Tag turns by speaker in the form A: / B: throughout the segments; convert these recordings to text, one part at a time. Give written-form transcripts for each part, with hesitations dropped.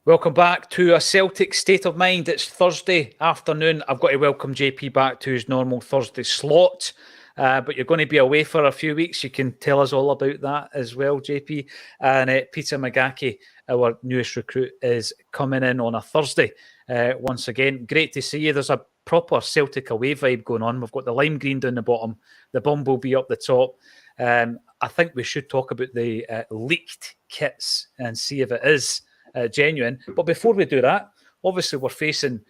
A: Welcome back to a Celtic State of Mind. It's Thursday afternoon. I've got to welcome JP back to his normal Thursday slot. But you're going to be away for a few weeks. You can tell us all about that as well, JP. And Peter McGackie, our newest recruit, is coming in on a Thursday once again. Great to see you. There's a proper Celtic away vibe going on. We've got the lime green down the bottom, the bumblebee up the top. I think we should talk about the leaked kits and see if it is genuine. But before we do that, obviously we're facing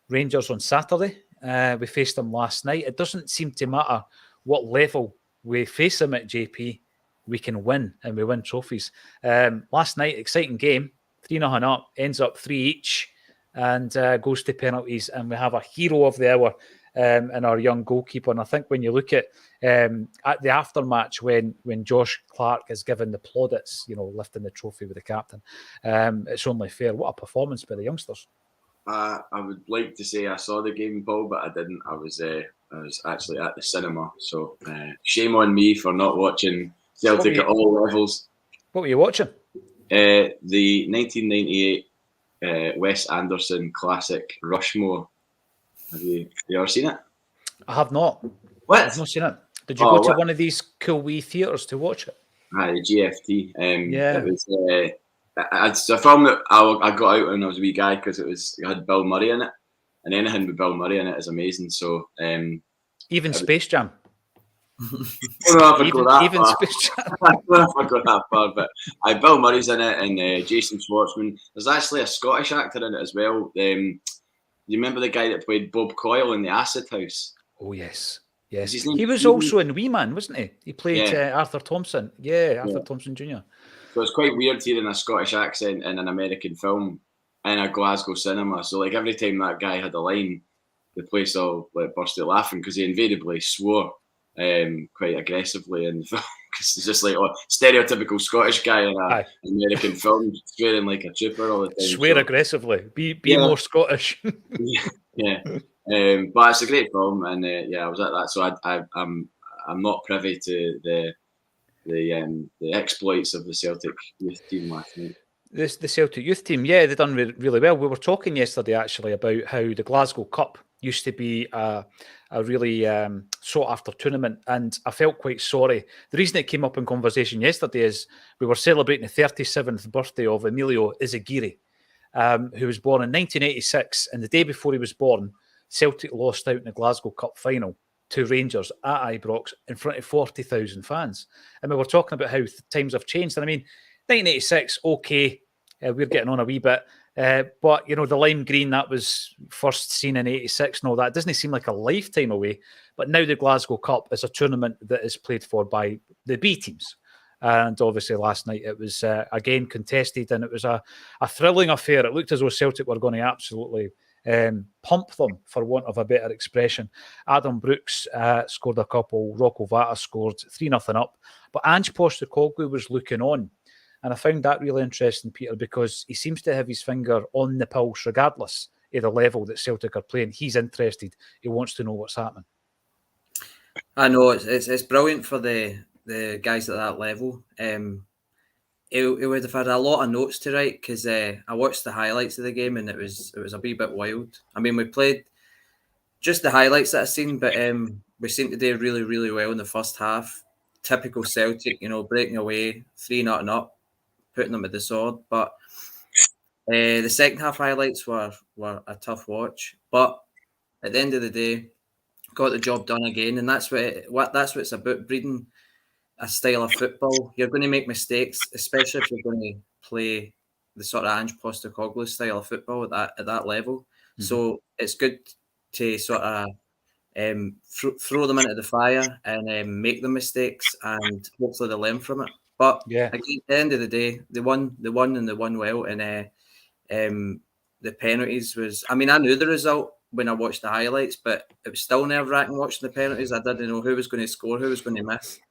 A: Rangers on Saturday. We faced them last night. It doesn't seem to matter what level we face them at, JP. We can win, and we win trophies. Last night, exciting game, 3-0 up, ends up 3 each, and goes to penalties. And we have a hero of the hour in our young goalkeeper. And I think when you look at the aftermatch, when Josh Clark is given the plaudits, lifting the trophy with the captain, it's only fair. What a performance by the youngsters.
B: I would like to say I saw the game, Paul, but I didn't. I was actually at the cinema, so shame on me for not watching Celtic at all levels.
A: What were you watching?
B: The 1998 Wes Anderson classic Rushmore. Have you ever seen it?
A: I have not.
B: What?
A: I've not seen it. Did you go to one of these cool wee theatres to watch it?
B: The GFT.
A: Yeah.
B: It was. It's a film that I got out when I was a wee guy because it had Bill Murray in it, and anything with Bill Murray in it is amazing. So
A: even Space Jam.
B: I don't know if I go that
A: even
B: far.
A: Space Jam.
B: I don't know if I go that far, but Bill Murray's in it, and Jason Schwartzman. There's actually a Scottish actor in it as well. You remember the guy that played Bob Coyle in The Acid House?
A: Oh yes. Yes, he was also in Wee Man, wasn't he? He played Arthur Thompson. Yeah, Arthur Thompson Jr.
B: So it's quite weird hearing a Scottish accent in an American film in a Glasgow cinema. So like every time that guy had a line, the place all burst out laughing because he invariably swore quite aggressively in the film because it's just like stereotypical Scottish guy in an American film swearing like a trooper all the time.
A: Swear aggressively. Be more Scottish.
B: Yeah. But it's a great film, and I was at that. So I'm not privy to the exploits of the Celtic youth team last night.
A: The Celtic youth team, yeah, they've done really well. We were talking yesterday actually about how the Glasgow Cup used to be a really sought after tournament, and I felt quite sorry. The reason it came up in conversation yesterday is we were celebrating the 37th birthday of Emilio Izagirre, who was born in 1986, and the day before he was born, Celtic lost out in the Glasgow Cup final to Rangers at Ibrox in front of 40,000 fans. And we were talking about how times have changed. And I mean, 1986, okay, we're getting on a wee bit. But, the lime green, that was first seen in 86 and all that. It doesn't seem like a lifetime away. But now the Glasgow Cup is a tournament that is played for by the B teams. And obviously last night it was, again, contested, and it was a thrilling affair. It looked as though Celtic were going to absolutely pump them, for want of a better expression. Adam Brooks scored a couple. Rocco Vata scored 3-0 up. But Ange Postecoglou was looking on. And I found that really interesting, Peter, because he seems to have his finger on the pulse regardless of the level that Celtic are playing. He's interested. He wants to know what's happening.
C: I know. It's brilliant for the guys at that level. He would have had a lot of notes to write because I watched the highlights of the game and it was a wee bit wild. I mean, we played just the highlights that I've seen, but we seemed to do really, really well in the first half. Typical Celtic, breaking away, 3-0 up, putting them with the sword. But the second half highlights were a tough watch. But at the end of the day, got the job done again, and that's what it's about, breeding a style of football. You're going to make mistakes, especially if you're going to play the sort of Ange Postecoglou style of football at that level. Mm-hmm. So it's good to sort of throw them into the fire and make them mistakes, and hopefully they learn from it. But again, at the end of the day, they won and they won well. And the penalties was, I mean, I knew the result when I watched the highlights, but it was still nerve-wracking watching the penalties. I didn't know who was going to score, who was going to miss.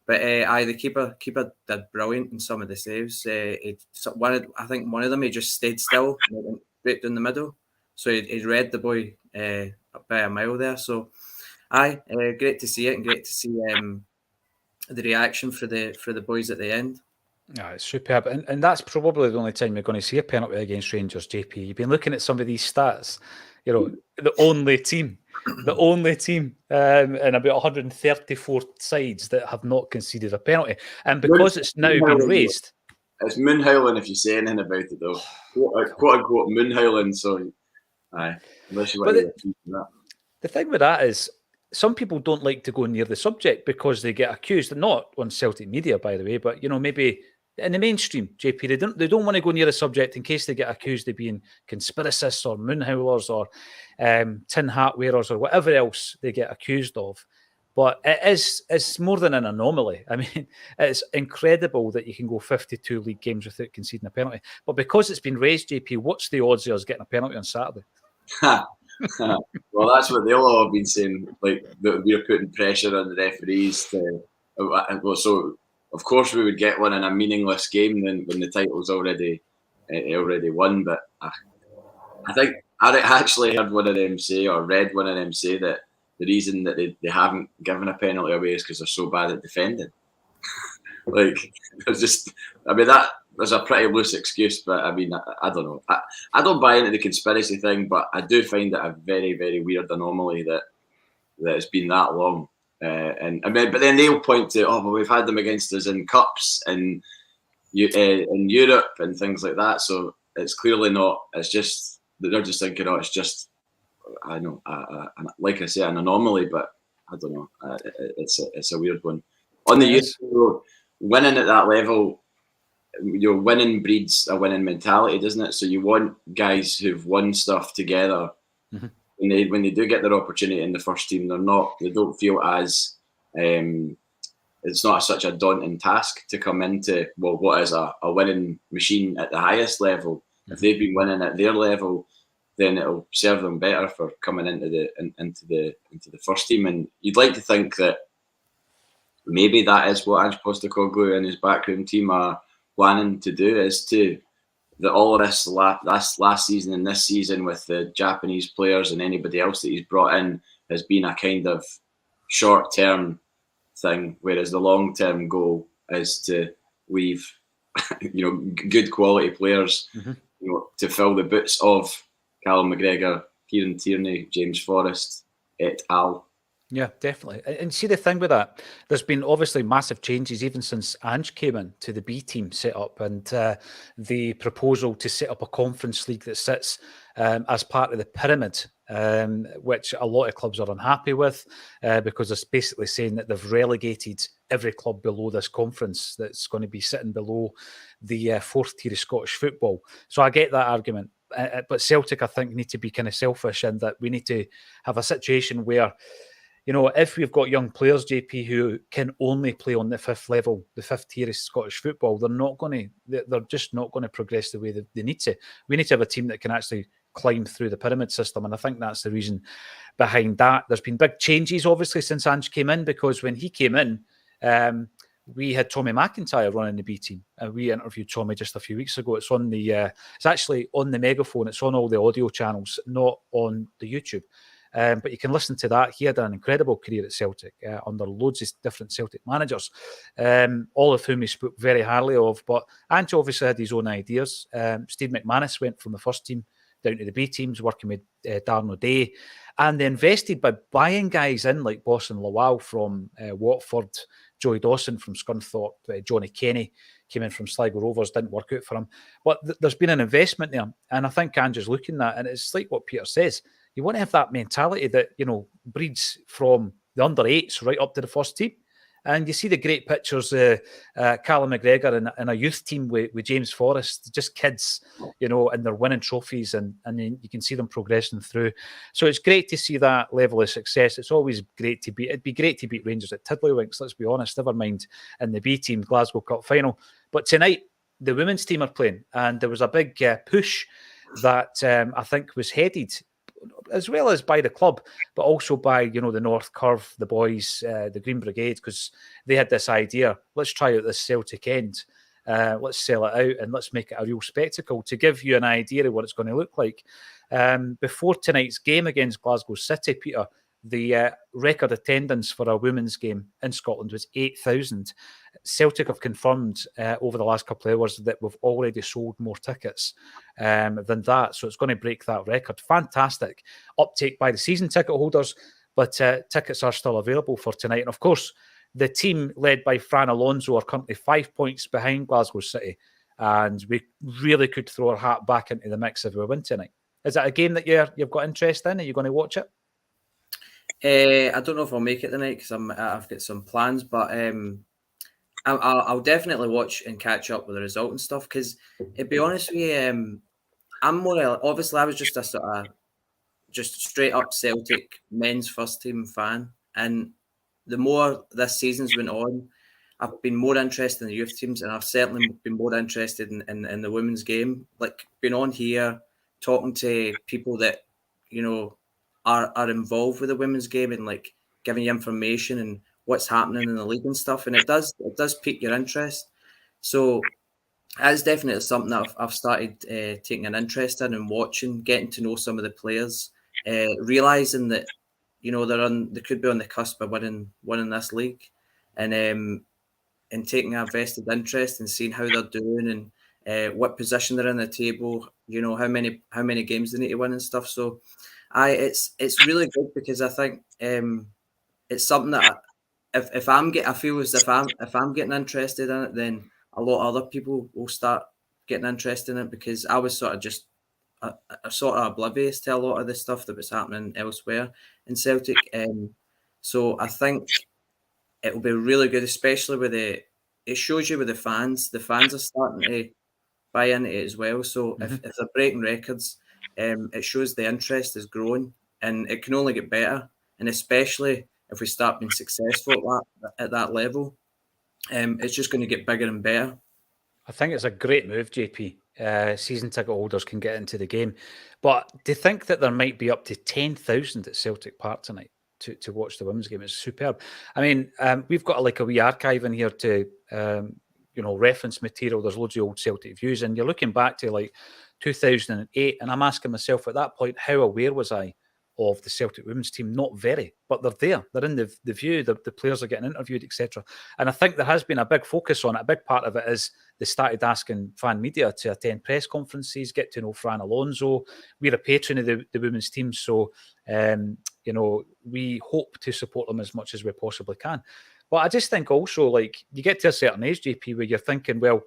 C: But the keeper did brilliant in some of the saves. I think one of them, he just stayed still and went straight down the middle. So he read the boy by a mile there. So, great to see it, and great to see the reaction for the boys at the end.
A: Yeah, it's superb. And that's probably the only time you're going to see a penalty against Rangers, JP. You've been looking at some of these stats, the only team in about 134 sides that have not conceded a penalty. And because it's now been raised.
B: It's moonhowling if you say anything about it, though. Quote unquote moonhowling. So, unless you want to that.
A: The thing with that is, some people don't like to go near the subject because they get accused, not on Celtic media, by the way, but maybe in the mainstream, JP, they don't want to go near the subject in case they get accused of being conspiracists or moonhowlers or tin hat wearers or whatever else they get accused of. But it's more than an anomaly. I mean, it's incredible that you can go 52 league games without conceding a penalty. But because it's been raised, JP, what's the odds of us getting a penalty on Saturday?
B: Well, that's what they'll all have been saying, like that we're putting pressure on the referees so of course we would get one in a meaningless game when the title's already won. But I think I actually heard one of them say, or read one of them say, that the reason that they haven't given a penalty away is because they're so bad at defending. Like, there's a pretty loose excuse, but I mean, I don't know. I don't buy into the conspiracy thing, but I do find it a very, very weird anomaly that it's been that long. But then they'll point to, well, we've had them against us in cups and in Europe and things like that. So it's clearly not. It's just they're just thinking, it's just, I know, like I say, an anomaly. But I don't know. It's a weird one. On the youth, winning at that level, winning breeds a winning mentality, doesn't it? So you want guys who've won stuff together. Mm-hmm. When they do get their opportunity in the first team, they don't feel as it's not such a daunting task to come into what is a winning machine at the highest level. Mm-hmm. If they've been winning at their level, then it'll serve them better for coming into the first team. And you'd like to think that maybe that is what Ange Postecoglou and his backroom team are planning to do, is that all of this last season and this season with the Japanese players and anybody else that he's brought in has been a kind of short-term thing, whereas the long-term goal is to leave, good quality players, mm-hmm. To fill the boots of Callum McGregor, Kieran Tierney, James Forrest, et al.
A: Yeah, definitely. And see, the thing with that, there's been obviously massive changes even since Ange came in to the B team setup, and the proposal to set up a conference league that sits as part of the pyramid, which a lot of clubs are unhappy with because it's basically saying that they've relegated every club below this conference that's going to be sitting below the fourth tier of Scottish football. So I get that argument. But Celtic, I think, need to be kind of selfish in that we need to have a situation where, if we've got young players, JP, who can only play on the fifth level, the fifth tier of Scottish football, they're just not going to progress the way that they need to. We need to have a team that can actually climb through the pyramid system, and I think that's the reason behind that. There's been big changes, obviously, since Ange came in, because when he came in, we had Tommy McIntyre running the B team, and we interviewed Tommy just a few weeks ago. It's on it's actually on the megaphone. It's on all the audio channels, not on the YouTube. But you can listen to that. He had an incredible career at Celtic under loads of different Celtic managers, all of whom he spoke very highly of. But Ange obviously had his own ideas. Steve McManus went from the first team down to the B teams, working with Darren O'Day. And they invested by buying guys in like Boston Lawal from Watford, Joey Dawson from Scunthorpe, Johnny Kenny came in from Sligo Rovers, didn't work out for him. But there's been an investment there. And I think Ange is looking at, and it's like what Peter says, you want to have that mentality that, breeds from the under-8s right up to the first team. And you see the great pictures, Callum McGregor in a youth team with James Forrest, just kids, and they're winning trophies, and you can see them progressing through. So it's great to see that level of success. It's always great to beat. It'd be great to beat Rangers at Tiddlywinks, let's be honest, never mind in the B team Glasgow Cup final. But tonight, the women's team are playing, and there was a big push that I think was headed as well as by the club, but also by, the North Curve, the boys, the Green Brigade, because they had this idea, let's try out this Celtic end, let's sell it out and let's make it a real spectacle. To give you an idea of what it's going to look like, before tonight's game against Glasgow City, Peter, the record attendance for a women's game in Scotland was 8,000. Celtic have confirmed over the last couple of hours that we've already sold more tickets than that. So it's going to break that record. Fantastic uptake by the season ticket holders, but tickets are still available for tonight. And of course, the team led by Fran Alonso are currently 5 points behind Glasgow City. And we really could throw our hat back into the mix if we win tonight. Is that a game that you've got interest in? Are you going to watch it?
C: I don't know if I'll make it tonight because I've got some plans, but I'll definitely watch and catch up with the result and stuff. Because to be honest with you, I'm more obviously I was just a sort of just straight up Celtic men's first team fan, and the more this season's went on, I've been more interested in the youth teams, and I've certainly been more interested in the women's game. Like being on here, talking to people that are involved with the women's game and like giving you information and what's happening in the league and stuff, and it does pique your interest. So that's definitely something that I've started taking an interest in and watching, getting to know some of the players, realizing that they could be on the cusp of winning this league, and taking a vested interest and seeing how they're doing and what position they're in the table. How many games they need to win and stuff. So it's really good because I think it's something that I feel as if I'm getting interested in it, then a lot of other people will start getting interested in it, because I was sort of just sort of oblivious to a lot of the stuff that was happening elsewhere in Celtic. So I think it will be really good, especially with it shows you with the fans. The fans are starting to buy into it as well. So if they're breaking records, it shows the interest is growing, and it can only get better. And especially if we start being successful at that level, it's just going to get bigger and better.
A: I think it's a great move, JP. Season ticket holders can get into the game. But to think that there might be up to 10,000 at Celtic Park tonight to watch the women's game is superb. I mean, we've got a wee archive in here to reference material. There's loads of old Celtic views, and you're looking back to 2008, and I'm asking myself at that point, how aware was I of the Celtic women's team? Not very, but they're there. They're in the view. The players are getting interviewed, etc. And I think there has been a big focus on it. A big part of it is they started asking fan media to attend press conferences, get to know Fran Alonso. We're a patron of the women's team, so we hope to support them as much as we possibly can. But I just think also, you get to a certain age, JP, where you're thinking, well,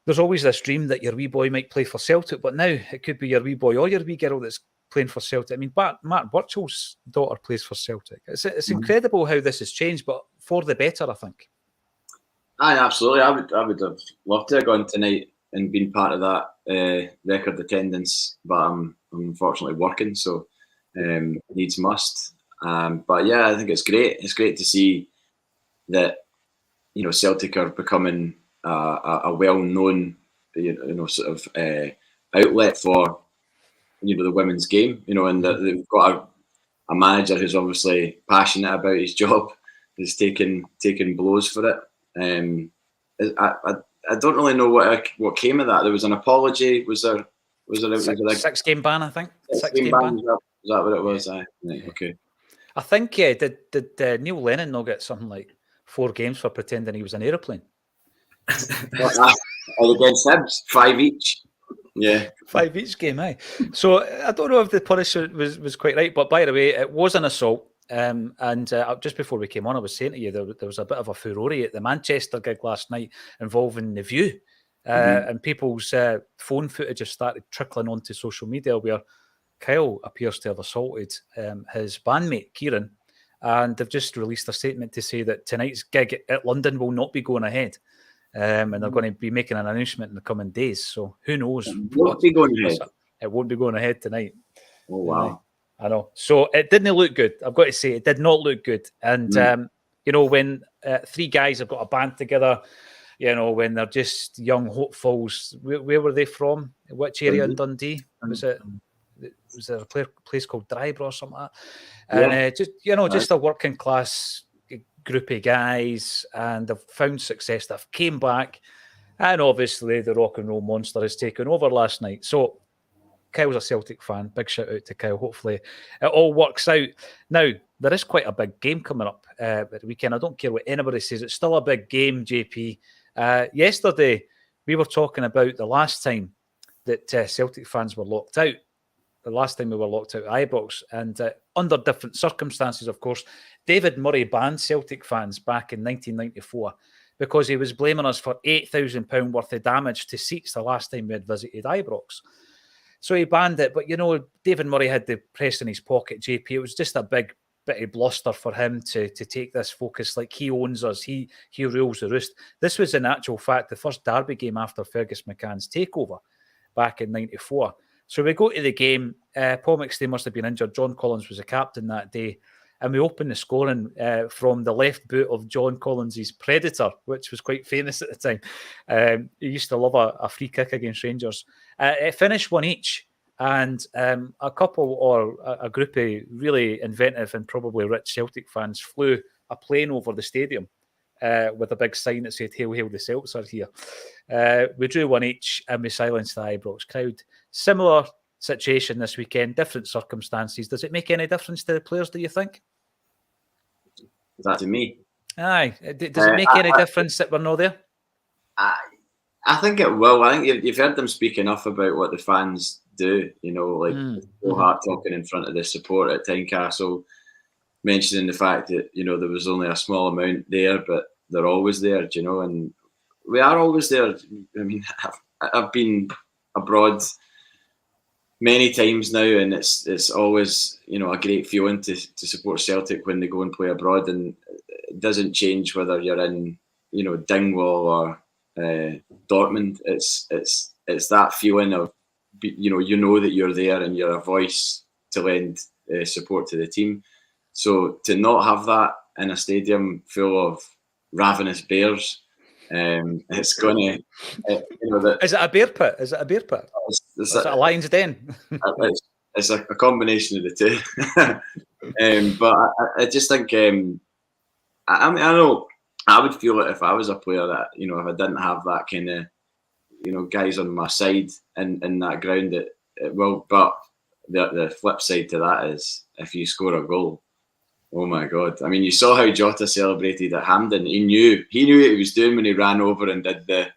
A: there's always this dream that your wee boy might play for Celtic, but now it could be your wee boy or your wee girl that's playing for Celtic. I mean, Mark Burchell's daughter plays for Celtic. It's incredible how this has changed, but for the better, I think.
B: Aye, absolutely. I would have loved to have gone tonight and been part of that record attendance, but I'm unfortunately working, so needs must. But yeah, I think it's great. It's great to see that Celtic are becoming a well-known sort of outlet for the women's game, and that they've got a manager who's obviously passionate about his job, who's taking blows for it. I don't really know what came of that. There was an apology. Was there a
A: 6-game ban? I think
B: 6-game ban. Is that what it was? Aye. Right, okay.
A: I think did Neil Lennon not get something like 4 games for pretending he was an aeroplane?
B: Against Hibs, 5 each. Yeah,
A: 5 each game, aye. So I don't know if the punishment was quite right, but by the way, it was an assault. And just before we came on, I was saying to you there was a bit of a furore at the Manchester gig last night involving The View, and people's phone footage has started trickling onto social media where Kyle appears to have assaulted his bandmate Kieran, and they've just released a statement to say that tonight's gig at London will not be going ahead. And they're going to be making an announcement in the coming days. So who knows?
B: It won't be going ahead.
A: It won't be going ahead tonight.
B: Oh, wow.
A: I know. So it didn't look good. I've got to say, it did not look good. And, when 3 guys have got a band together, when they're just young hopefuls, where were they from? Which area in Dundee? Was there a place called Drybrough or something like that? And just a working class group of guys, and they've found success. They've came back, and obviously the rock and roll monster has taken over last night. So Kyle's a Celtic fan. Big shout out to Kyle. Hopefully it all works out. Now, there is quite a big game coming up at the weekend. I don't care what anybody says. It's still a big game, JP. Yesterday, we were talking about the last time that Celtic fans were locked out. The last time we were locked out at Ibrox. And under different circumstances, of course, David Murray banned Celtic fans back in 1994 because he was blaming us for £8,000 worth of damage to seats the last time we had visited Ibrox. So he banned it. But, you know, David Murray had the press in his pocket, JP. It was just a big bit of bluster for him to take this focus like he owns us. He rules the roost. This was in actual fact the first derby game after Fergus McCann's takeover back in 94. So we go to the game. Paul McStay must have been injured. John Collins was the captain that day. And we opened the scoring from the left boot of John Collins' Predator, which was quite famous at the time. He used to love a free kick against Rangers. It finished 1-1. And a couple or a group of really inventive and probably rich Celtic fans flew a plane over the stadium with a big sign that said, "Hail, hail, the Celts are here." We drew 1-1 and we silenced the Ibrox crowd. Similar situation this weekend, different circumstances. Does it make any difference to the players, do you think?
B: Is that to me?
A: Aye. Does it make any difference that we're not there?
B: I think it will. I think you've heard them speak enough about what the fans do, you know, like Phil Hart talking in front of the support at Tynecastle, mentioning the fact that, you know, there was only a small amount there, but they're always there, you know, and we are always there. I mean, I've been abroad many times now, and it's always, you know, a great feeling to support Celtic when they go and play abroad, and it doesn't change whether you're in, you know, Dingwall or Dortmund. It's that feeling of, you know that you're there and you're a voice to lend support to the team. So to not have that in a stadium full of ravenous bears, it's gonna, you know, Is it a bear pit? Is it a lion's den? It's a combination of the two. But I just think, I mean, I know I would feel it if I was a player that, you know, if I didn't have that kind of, you know, guys on my side in that ground, it will. But the flip side to that is if you score a goal, oh my God. I mean, you saw how Jota celebrated at Hampden. He knew what he was doing when he ran over and did the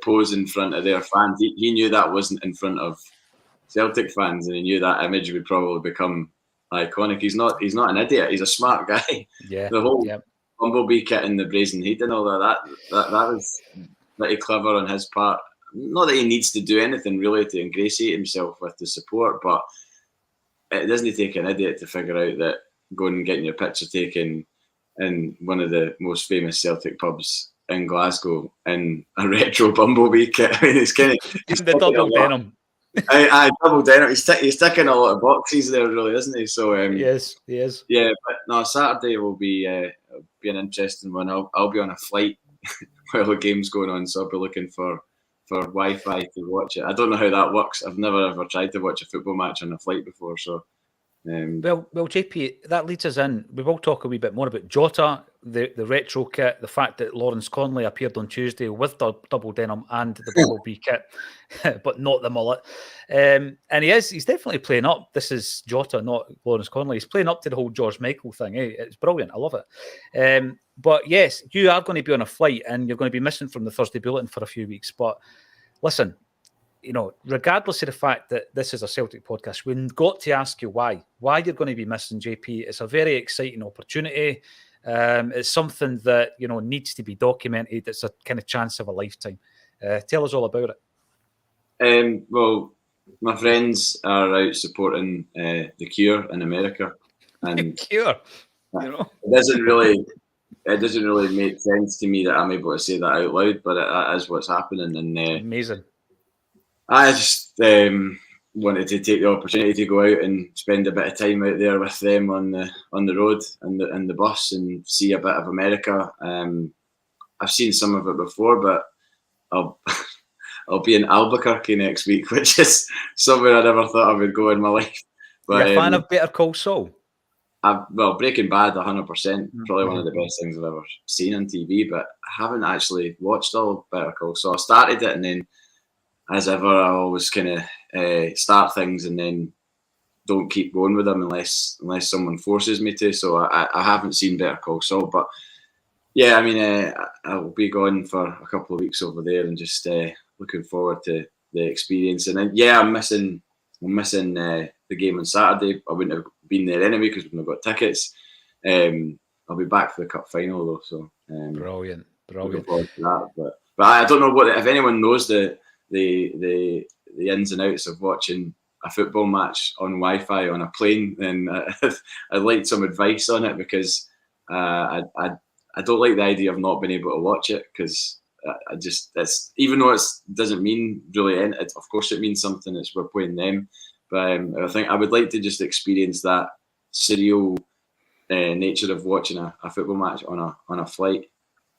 B: pose in front of their fans. He knew that wasn't in front of Celtic fans, and he knew that image would probably become iconic. He's not an idiot. He's a smart guy. Yeah. The whole Bumblebee kit and the brazen heat and all that was pretty clever on his part. Not that he needs to do anything really to ingratiate himself with the support, but it doesn't take an idiot to figure out that going and getting your picture taken in one of the most famous Celtic pubs in Glasgow in a retro Bumblebee kit. I mean, it's kind of the double denim. I double denim. He's ticking a lot of boxes there, really, isn't he? So he is. Yeah, but no, Saturday will be an interesting one. I'll be on a flight while the game's going on, so I'll be looking for Wi-Fi to watch it. I don't know how that works. I've never ever tried to watch a football match on a flight before, so. Well, JP, that leads us in. We will talk a wee bit more about Jota, the retro kit, the fact that Lawrence Conley appeared on Tuesday with the double denim and the Bumblebee kit, but not the mullet. And he's definitely playing up. This is Jota, not Lawrence Conley. He's playing up to the whole George Michael thing. It's brilliant. I love it. But yes, you are going to be on a flight and you're going to be missing from the Thursday Bulletin for a few weeks. But listen, you know, regardless of the fact that this is a Celtic podcast, we've got to ask you why you're going to be missing, JP. It's a very exciting opportunity. It's something that, you know, needs to be documented. It's a kind of chance of a lifetime. Tell us all about it. Well, my friends are out supporting The Cure in America. And The Cure? You know? It doesn't really make sense to me that I'm able to say that out loud, but that is what's happening. And amazing. I just wanted to take the opportunity to go out and spend a bit of time out there with them on the road and the bus and see a bit of America. I've seen some of it before, but I'll be in Albuquerque next week, which is somewhere I never thought I would go in my life. But, you're a fan of Better Call Saul? Breaking Bad, 100%. Probably one of the best things I've ever seen on TV, but I haven't actually watched all of Better Call Saul. I started it, and then, as ever, I always kind of start things and then don't keep going with them unless someone forces me to. So I haven't seen Better Call Saul, but yeah, I mean, I'll be gone for a couple of weeks over there and just looking forward to the experience. And then, yeah, I'm missing the game on Saturday. I wouldn't have been there anyway because we've not got tickets. I'll be back for the cup final though. So
A: brilliant.
B: Looking forward to that. But I don't know if anyone knows the ins and outs of watching a football match on Wi-Fi on a plane, then I'd like some advice on it, because I don't like the idea of not being able to watch it, because it's even though it doesn't mean really anything, of course it means something. It's we're playing them, but I think I would like to just experience that surreal nature of watching a football match on a flight.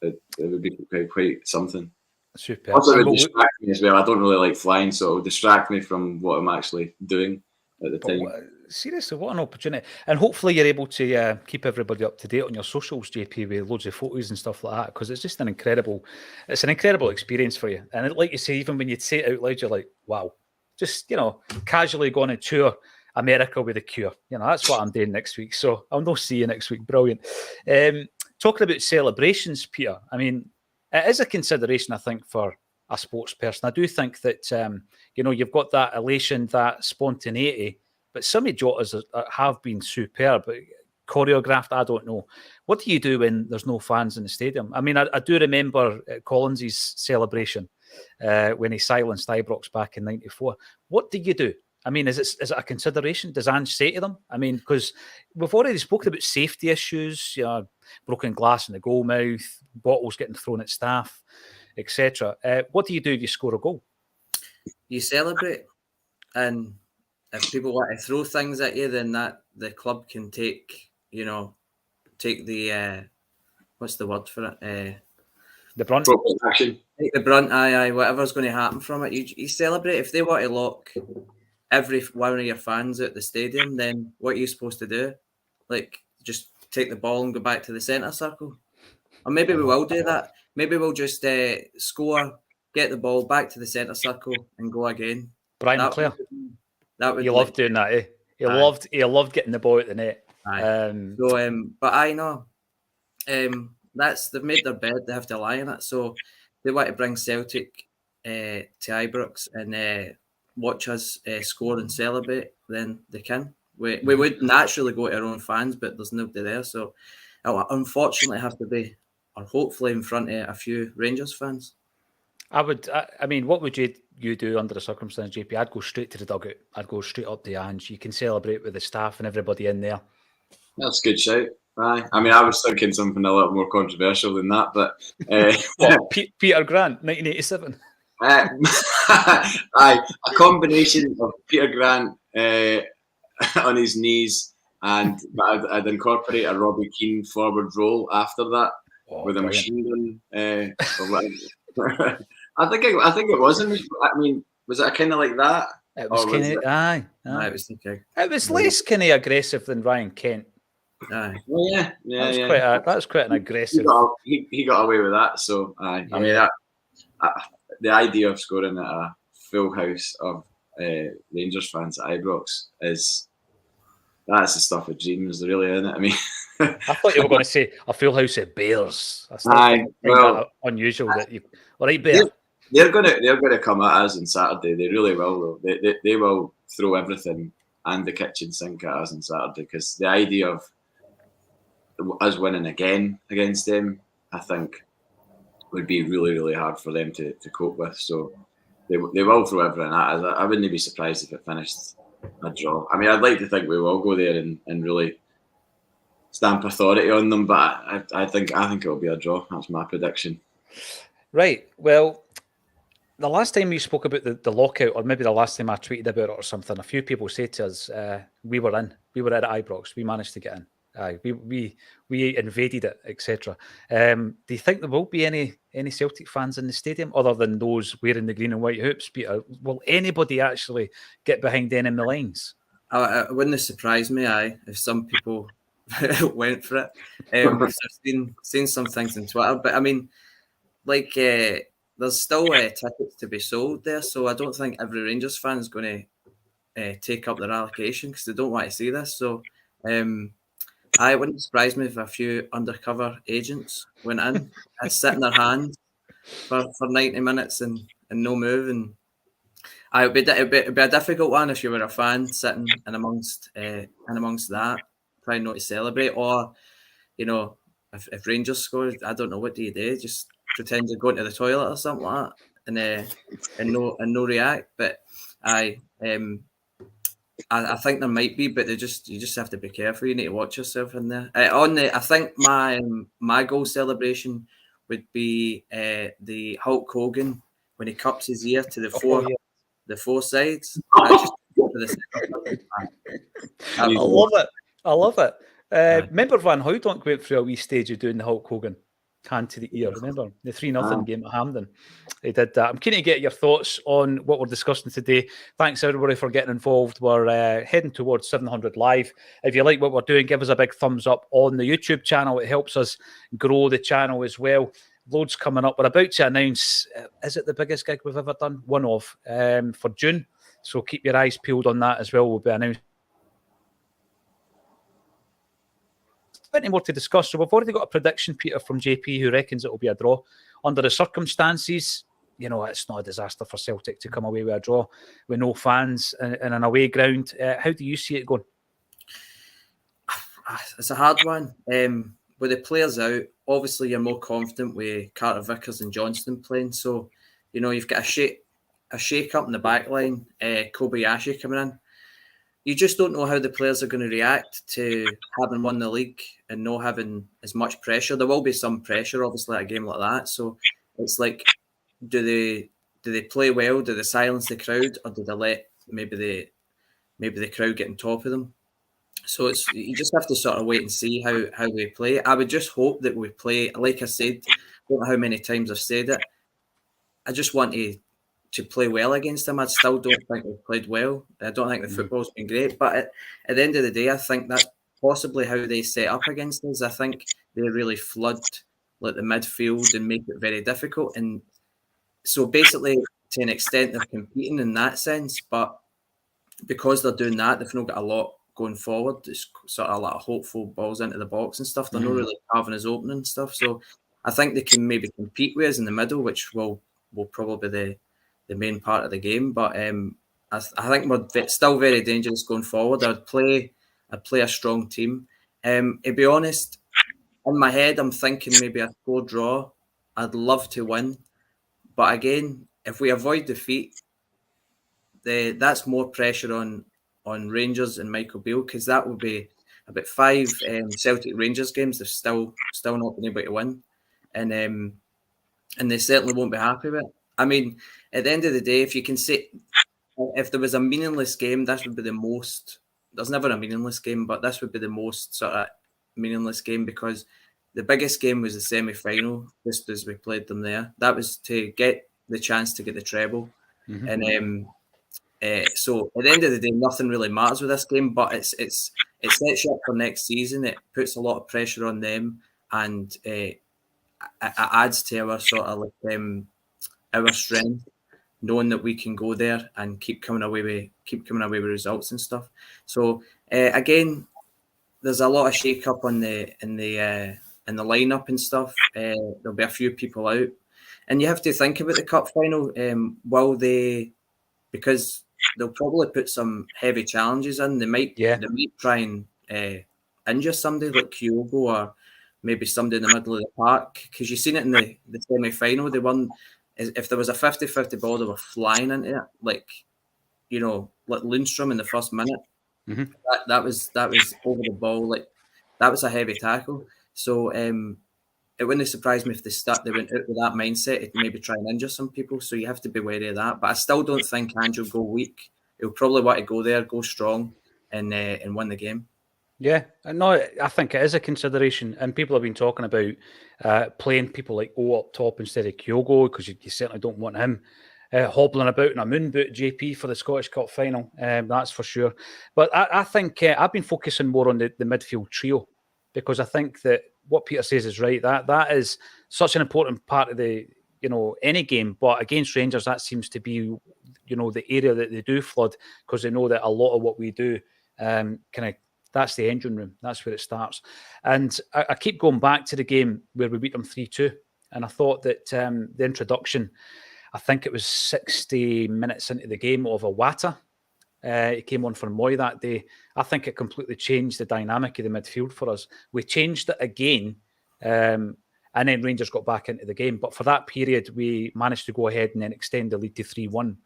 B: It would be quite something.
A: Super.
B: Also, it would distract me as well. I don't really like flying, so it will distract me from what I'm actually doing at the time.
A: Seriously, what an opportunity. And hopefully you're able to keep everybody up to date on your socials, JP, with loads of photos and stuff like that, because it's just an incredible experience for you. And like you say, even when you say it out loud, you're like, wow, just, casually going to tour America with a Cure. That's what I'm doing next week. So I'll not see you next week. Brilliant. Talking about celebrations, Peter, I mean, it is a consideration, I think, for a sports person. I do think that, you've got that elation, that spontaneity, but some of Jota's have been superb. Choreographed, I don't know. What do you do when there's no fans in the stadium? I mean, I do remember Collins's celebration when he silenced Ibrox back in '94. What do you do? I mean, is it a consideration? Does Ange say to them? I mean, because we've already spoken about safety issues, broken glass in the goal mouth, bottles getting thrown at staff, etc. What do you do if you score a goal?
C: You celebrate, and if people want to throw things at you, then the club can take the what's the word for it?
A: The brunt.
B: Action.
C: Take the brunt. Aye. Whatever's going to happen from it, you celebrate. If they want to lock every one of your fans at the stadium, then what are you supposed to do? Like, just take the ball and go back to the centre circle? Or maybe we will do that. Maybe we'll just score, get the ball back to the centre circle and go again.
A: Brian McClare.
C: You
A: loved doing that, eh? He loved getting the ball at the net.
C: But I know they've made their bed, they have to lie in it. So they want to bring Celtic to Ibrox and watch us score and celebrate, then they can. We would naturally go to our own fans, but there's nobody there, so I'll unfortunately have to be, or hopefully, in front of a few Rangers fans.
A: I mean, what would you do under the circumstance, JP? I'd go straight to the dugout. I'd go straight up to Ange. You can celebrate with the staff and everybody in there.
B: That's a good shout. Aye. I mean, I was thinking something a little more controversial than that, but
A: Peter Grant, 1987.
B: Aye, a combination of Peter Grant on his knees, and I'd incorporate a Robbie Keane forward roll after that with a machine gun. I think it was. I mean, was it kind of like that?
A: It was kind of aye.
C: It was okay.
A: It was less kind of aggressive than Ryan Kent.
C: Aye.
B: Well, yeah.
A: That's quite an aggressive.
B: He got away with that. So aye. I mean, the idea of scoring at a full house of Rangers fans at Ibrox that's the stuff of dreams, really, isn't it? I mean,
A: I thought you were going to say a full house of Bears. That's unusual that you. All right, Bear.
B: They're gonna come at us on Saturday. They really will, though. They will throw everything and the kitchen sink at us on Saturday, because the idea of us winning again against them, I think, would be really, really hard for them to cope with. So they will throw everything at us. I wouldn't be surprised if it finished a draw. I mean, I'd like to think we will go there and really stamp authority on them, but I think it will be a draw. That's my prediction.
A: Right. Well, the last time we spoke about the lockout, or maybe the last time I tweeted about it or something, a few people said to us, we were at Ibrox. We managed to get in. We invaded it, etc. Do you think there will be any Celtic fans in the stadium other than those wearing the green and white hoops, Peter? Will anybody actually get behind any of the lines?
C: It wouldn't surprise me, if some people went for it. I've seen some things on Twitter, but I mean, like there's still tickets to be sold there, so I don't think every Rangers fan is going to take up their allocation because they don't want to see this. So I wouldn't surprise me if a few undercover agents went in and sit in their hands for 90 minutes and no move. And it'd be a difficult one if you were a fan sitting in amongst that, trying not to celebrate. Or, if Rangers score, I don't know, what do you do? Just pretend you're going to the toilet or something like that, and no react. But I think there might be, but you just have to be careful. You need to watch yourself in there. I think my goal celebration would be the Hulk Hogan when he cups his ear to the four sides. I
A: love it. Remember Van Hooydonk went through a wee stage of doing the Hulk Hogan hand to the ear. Remember the 3-0 game at Hampden? He did that. I'm keen to get your thoughts on what we're discussing today. Thanks everybody for getting involved. We're heading towards 700 live. If you like what we're doing, give us a big thumbs up on the YouTube channel. It helps us grow the channel as well. Loads coming up. We're about to announce, is it the biggest gig we've ever done? One of, for June. So keep your eyes peeled on that as well. We'll be announcing. Plenty more to discuss. So we've already got a prediction, Peter, from JP, who reckons it will be a draw. Under the circumstances, it's not a disaster for Celtic to come away with a draw with no fans in an away ground. How do you see it going?
C: It's a hard one. With the players out, obviously you're more confident with Carter Vickers and Johnston playing. So, you've got a shake up in the back line, Kobayashi coming in. You just don't know how the players are going to react to having won the league and not having as much pressure. There will be some pressure, obviously, at a game like that. So it's like, do they play well? Do they silence the crowd, or do they let maybe the crowd get on top of them? So you just have to sort of wait and see how we play. I would just hope that we play, like I said, I don't know how many times I've said it. I just want to play well against them. I still don't think we've played well. I don't think the football's been great. But at the end of the day, I think that's possibly how they set up against us. I think they really flood the midfield and make it very difficult. And so basically, to an extent, they're competing in that sense. But because they're doing that, they've not got a lot going forward. It's sort of a lot of hopeful balls into the box and stuff. They're not really carving us open and stuff. So I think they can maybe compete with us in the middle, which will probably be the main part of the game. But I think we're still very dangerous going forward. I'd play a strong team. To be honest, in my head, I'm thinking maybe a score draw. I'd love to win. But again, if we avoid defeat, that's more pressure on Rangers and Michael Beale, because that would be about 5 Celtic Rangers games they've still not been able to win. And they certainly won't be happy with it. I mean, at the end of the day, if you can say, if there was a meaningless game, this would be the most. There's never a meaningless game, but this would be the most sort of meaningless game, because the biggest game was the semi-final, just as we played them there. That was to get the chance to get the treble. And so at the end of the day, nothing really matters with this game, but it sets you up for next season. It puts a lot of pressure on them, and it adds to our sort of our strength, knowing that we can go there and keep coming away with results and stuff. So again, there's a lot of shake up in the lineup and stuff. There'll be a few people out, and you have to think about the cup final. Because they'll probably put some heavy challenges in. They might try and injure somebody like Kyogo, or maybe somebody in the middle of the park, because you've seen it in the semi-final. They won. If there was a 50-50 ball, they were flying into it, like Lundstrom in the first minute. That was over the ball. Like, that was a heavy tackle. So it wouldn't surprise me if they went out with that mindset to maybe try and injure some people. So you have to be wary of that. But I still don't think Ange will go weak. He'll probably want to go there, go strong, and win the game. Yeah, no, I think it is a consideration, and people have been talking about playing people like O up top instead of Kyogo, because you certainly don't want him hobbling about in a moon boot, JP, for the Scottish Cup final. That's for sure. But I think I've been focusing more on the midfield trio, because I think that what Peter says is right. That is such an important part of the
A: any game, but against Rangers, that seems to be, the area that they do flood, because they know that a lot of what we do, that's the engine room. That's where it starts. And I keep going back to the game where we beat them 3-2. And I thought that the introduction, I think it was 60 minutes into the game, of Iwata. He came on for Moy that day. I think it completely changed the dynamic of the midfield for us. We changed it again, and then Rangers got back into the game. But for that period, we managed to go ahead and then extend the lead to 3-1.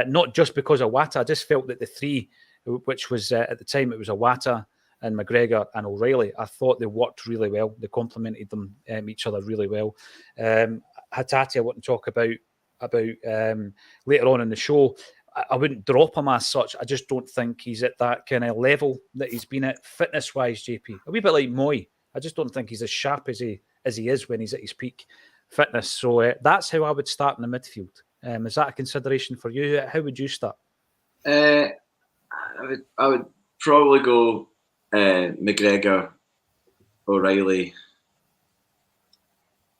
A: Not just because of Iwata. I just felt that the three, which was at the time, it was Iwata and McGregor and O'Reilly, I thought they worked really well. They complemented them each other really well. Hatate, I want to talk about later on in the show. I wouldn't drop him as such. I just don't think he's at that kind of level that he's been at fitness-wise, JP. A wee bit like Moy. I just don't think he's as sharp as he is when he's at his peak fitness. So that's how I would start in the midfield. Is that a consideration for you? How would you start?
B: I would probably go McGregor, O'Reilly,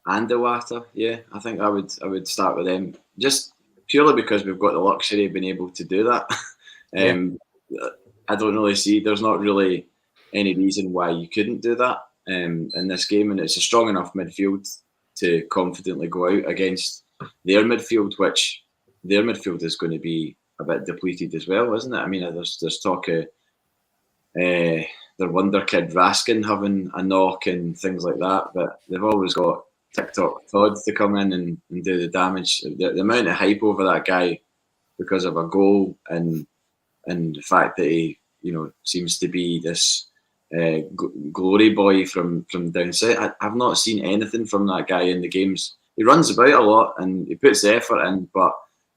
B: and Iwata. Yeah, I think I would start with them, just purely because we've got the luxury of being able to do that. I don't really see, there's not really any reason why you couldn't do that in this game, and it's a strong enough midfield to confidently go out against their midfield, which their midfield is going to be a bit depleted as well, isn't it? I mean, there's talk of their wonder kid Raskin having a knock and things like that, but they've always got TikTok Todd to come in and do the damage. The amount of hype over that guy because of a goal and the fact that he, seems to be this glory boy from down south. I've not seen anything from that guy in the games. He runs about a lot and he puts the effort in, but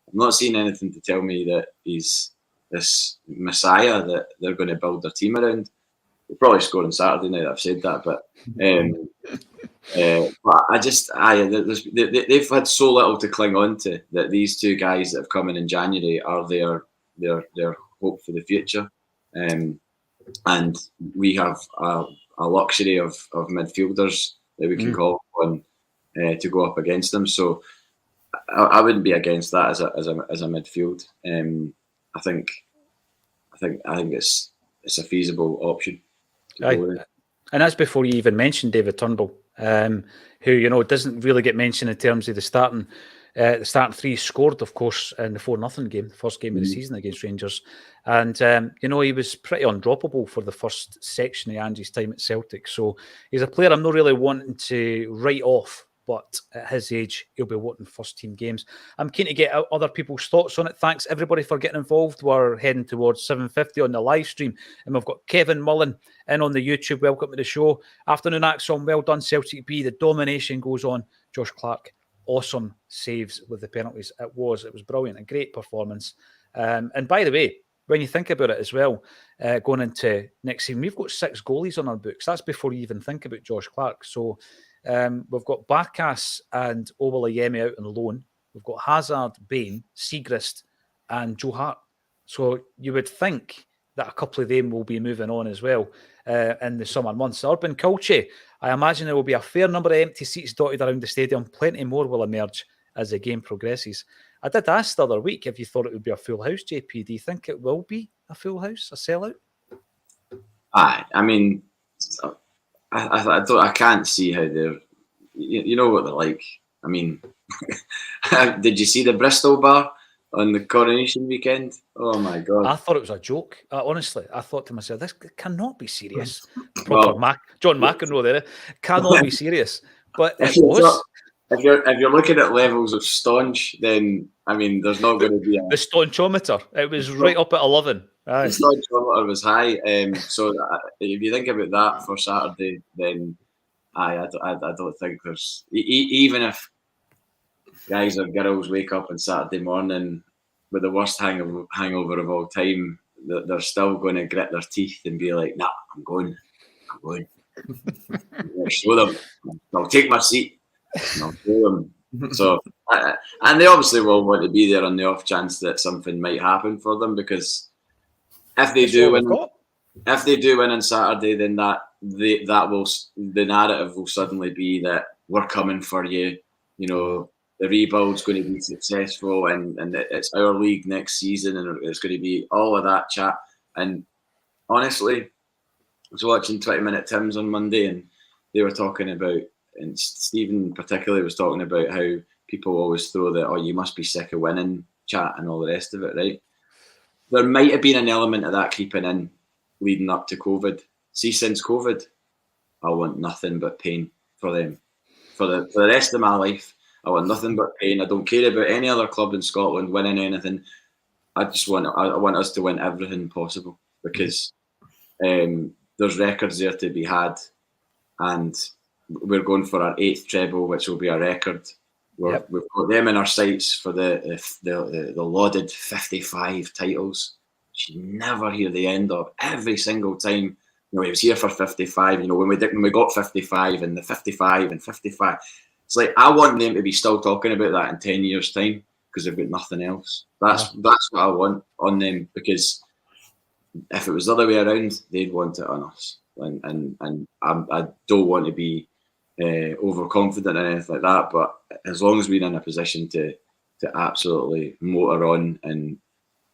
B: I've not seen anything to tell me that he's this messiah that they're going to build their team around. We'll probably score on Saturday now that I've said that, but they've had so little to cling on to, that these two guys that have come in January are their hope for the future, and we have a luxury of midfielders that we can call on to go up against them. So I wouldn't be against that as a midfield. I think it's a feasible option.
A: And that's before you even mentioned David Turnbull, who doesn't really get mentioned in terms of the starting three. Scored, of course, in the 4-0 game, the first game of the season against Rangers, and he was pretty undroppable for the first section of Ange's time at Celtic. So he's a player I'm not really wanting to write off, but at his age, he'll be wanting first team games. I'm keen to get other people's thoughts on it. Thanks everybody for getting involved. We're heading towards 750 on the live stream, and we've got Kevin Mullen in on the YouTube. Welcome to the show. Afternoon, Acsom. Well done, Celtic B. The domination goes on. Josh Clark, awesome saves with the penalties. It was brilliant. A great performance. And by the way, when you think about it as well, going into next season, we've got 6 goalies on our books. That's before you even think about Josh Clark. So we've got Barkas and Owalayemi out on loan. We've got Hazard, Bain, Siegrist, and Joe Hart. So you would think that a couple of them will be moving on as well in the summer months. Urban Culture, I imagine there will be a fair number of empty seats dotted around the stadium. Plenty more will emerge as the game progresses. I did ask the other week if you thought it would be a full house, JP. Do you think it will be a full house, a sellout?
B: I mean, I can't see how they're. You know what they're like. I mean, did you see the Bristol bar on the coronation weekend? Oh my God!
A: I thought it was a joke. Honestly, I thought to myself, this cannot be serious.
B: Well,
A: John McEnroe there cannot be serious, but it
B: was.
A: was.
B: If you're looking at levels of staunch, then I mean, there's not going to be
A: the staunchometer. It was right up at 11.
B: Aye. The staunchometer was high. So if you think about that for Saturday, then I don't think there's even if guys or girls wake up on Saturday morning with the worst hangover of all time, they're still going to grit their teeth and be like, "Nah, I'm going. Show them. I'll take my seat. I'll show them." So, and they obviously will want to be there on the off chance that something might happen for them, because if they do win on Saturday, then the narrative will suddenly be that we're coming for you. the rebuild's going to be successful, and it's our league next season, and it's going to be all of that chat. And honestly, I was watching 20-Minute Tims on Monday, and they were talking about, and Stephen particularly was talking about how people always throw the, oh, you must be sick of winning chat and all the rest of it, right? There might have been an element of that creeping in leading up to COVID. See, since COVID, I want nothing but pain for them. For the rest of my life, I want nothing but pain. I don't care about any other club in Scotland winning anything. I want us to win everything possible, because there's records there to be had, and we're going for our 8th treble, which will be a record. We've got them in our sights for the lauded 55 titles, which you never hear the end of. Every single time, he was here for 55. When we got 55 and the 55 and 55, it's like, I want them to be still talking about that in 10 years' time, because they've got nothing else. That's what I want on them, because if it was the other way around, they'd want it on us. And I don't want to be overconfident or anything like that, but as long as we're in a position to absolutely motor on and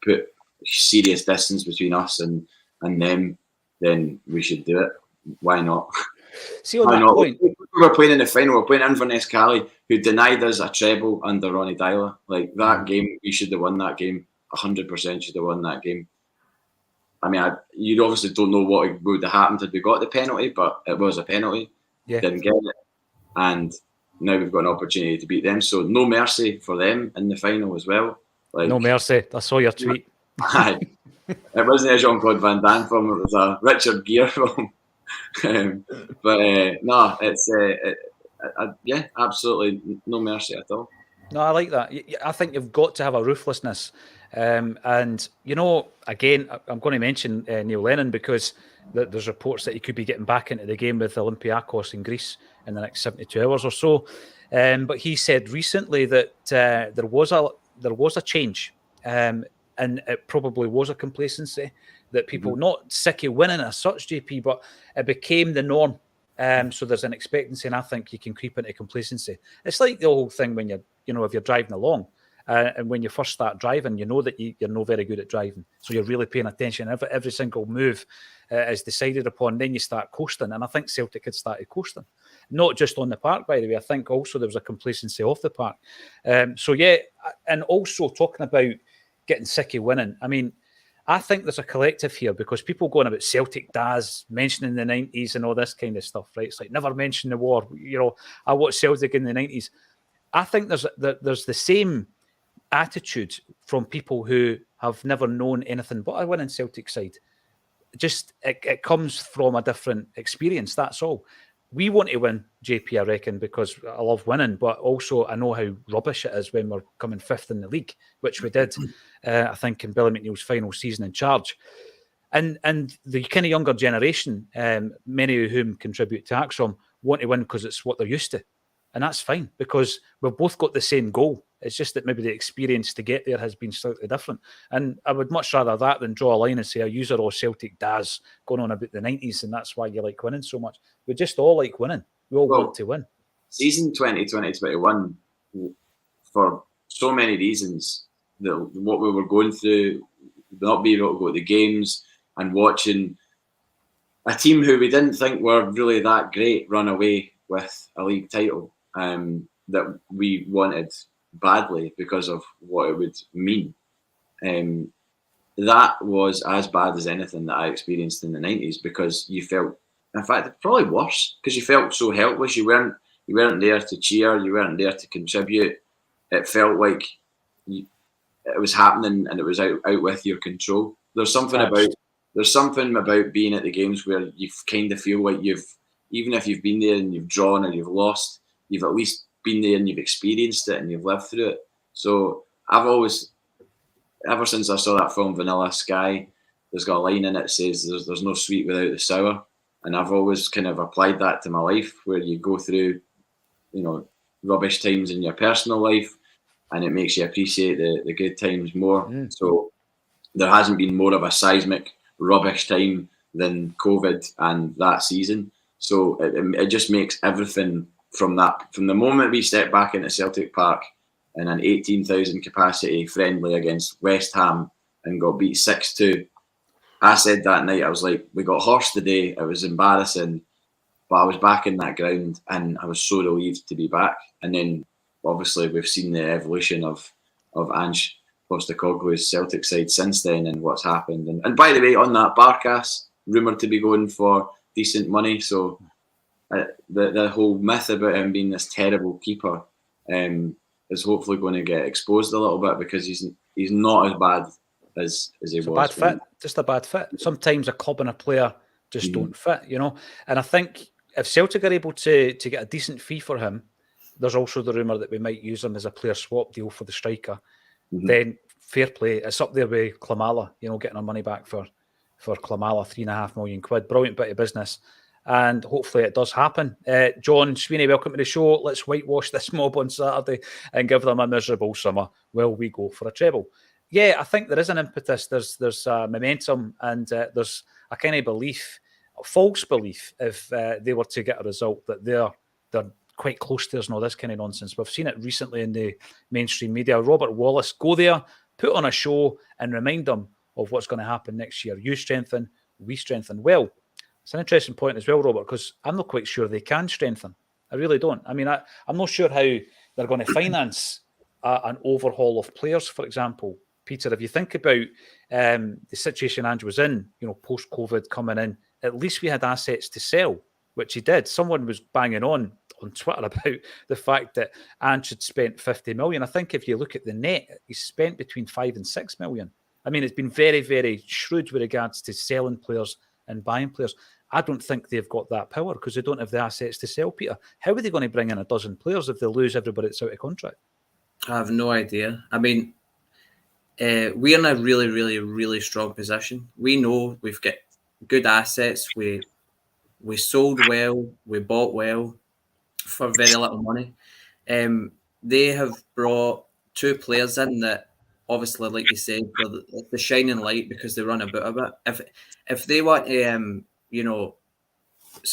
B: put serious distance between us and them, then we should do it. Why not?
A: See, on that point,
B: we were playing in the final. We're playing Inverness Cali, who denied us a treble under Ronnie Dyler. Like, that game, we should have won that game. 100% should have won that game. I mean, you obviously don't know what would have happened had we got the penalty, but it was a penalty.
A: Yeah.
B: Didn't get it. And now we've got an opportunity to beat them. So no mercy for them in the final as well. Like,
A: no mercy. I saw your tweet.
B: It wasn't a Jean-Claude Van Damme film. It was a Richard Gere film. No, it's absolutely no mercy at all.
A: No, I like that. I think you've got to have a ruthlessness. And, again, I'm going to mention Neil Lennon, because there's reports that he could be getting back into the game with Olympiacos in Greece in the next 72 hours or so. But he said recently that there was a change, and it probably was a complacency, that people, not sick of winning as such, JP, but it became the norm. So there's an expectancy, and I think you can creep into complacency. It's like the whole thing when if you're driving along, and when you first start driving, you know that you're not very good at driving, so you're really paying attention. Every single move is decided upon. Then you start coasting, and I think Celtic had started coasting, not just on the park, by the way. I think also there was a complacency off the park. And also talking about getting sick of winning. I mean, I think there's a collective here, because people going about Celtic Daz, mentioning the 90s and all this kind of stuff, right? It's like, never mention the war. I watched Celtic in the 90s. I think there's the same attitude from people who have never known anything but a winning Celtic side. Just it comes from a different experience, that's all. We want to win, JP, I reckon, because I love winning, but also I know how rubbish it is when we're coming 5th in the league, which we did, I think, in Billy McNeil's final season in charge. And the kind of younger generation, many of whom contribute to Acsom, want to win because it's what they're used to. And that's fine, because we've both got the same goal. It's just that maybe the experience to get there has been slightly different. And I would much rather that than draw a line and say, a user or Celtic Daz going on about the 90s, and that's why you like winning so much. We just all like winning. We all want to win.
B: Season 2020-21, for so many reasons, what we were going through, not being able to go to the games and watching a team who we didn't think were really that great run away with a league title, that we wanted badly because of what it would mean. That was as bad as anything that I experienced in the 90s, because you felt, in fact, probably worse, because you felt so helpless. You weren't there to cheer, you weren't there to contribute. It felt like it was happening and it was out with your control. There's something about being at the games where you kind of feel like even if you've been there and you've drawn or you've lost, you've at least been there and you've experienced it and you've lived through it. So I've always, ever since I saw that film Vanilla Sky, there's got a line in it that says there's no sweet without the sour. And I've always kind of applied that to my life, where you go through, rubbish times in your personal life, and it makes you appreciate the good times more. So there hasn't been more of a seismic rubbish time than COVID and that season. So it just makes everything from the moment we step back into Celtic Park in an 18,000 capacity friendly against West Ham and got beat 6-2. I said that night, I was like, we got horsed today. It was embarrassing, but I was back in that ground and I was so relieved to be back. And then obviously we've seen the evolution of Ange Postecoglou's Celtic side since then and what's happened. And by the way, on that, Barkas, rumoured to be going for decent money. So the whole myth about him being this terrible keeper is hopefully going to get exposed a little bit, because he's not as bad as he was.
A: A bad fit, just a bad fit. Sometimes a club and a player just don't fit, you know. And I think if Celtic are able to get a decent fee for him, there's also the rumour that we might use him as a player swap deal for the striker. Then fair play. It's up there with Klimala, you know, getting our money back for Klimala, £3.5 million. Brilliant bit of business. And hopefully it does happen. John Sweeney, welcome to the show. Let's whitewash this mob on Saturday and give them a miserable summer. Will we go for a treble? Yeah, I think there is an impetus. There's momentum, and there's a kind of belief, a false belief, if they were to get a result, that they're quite close to us and all this kind of nonsense. We've seen it recently in the mainstream media. Robert Wallace, go there, put on a show and remind them of what's going to happen next year. You strengthen, we strengthen. Well, it's an interesting point as well, Robert, because I'm not quite sure they can strengthen. I really don't. I mean, I'm not sure how they're going to finance an overhaul of players, for example. Peter, if you think about the situation Ange was in, you know, post-COVID coming in, at least we had assets to sell, which he did. Someone was banging on Twitter about the fact that Ange had spent 50 million. I think if you look at the net, he's spent between 5 and 6 million. I mean, it's been very, very shrewd with regards to selling players and buying players. I don't think they've got that power because they don't have the assets to sell, Peter. How are they going to bring in a dozen players if they lose everybody that's out of contract?
C: I have no idea. I mean, we're in a really, really, really strong position. We know we've got good assets. We sold well. We bought well for very little money. They have brought 2 players in that, obviously, like you said, were the shining light because they run about a bit. If they want to,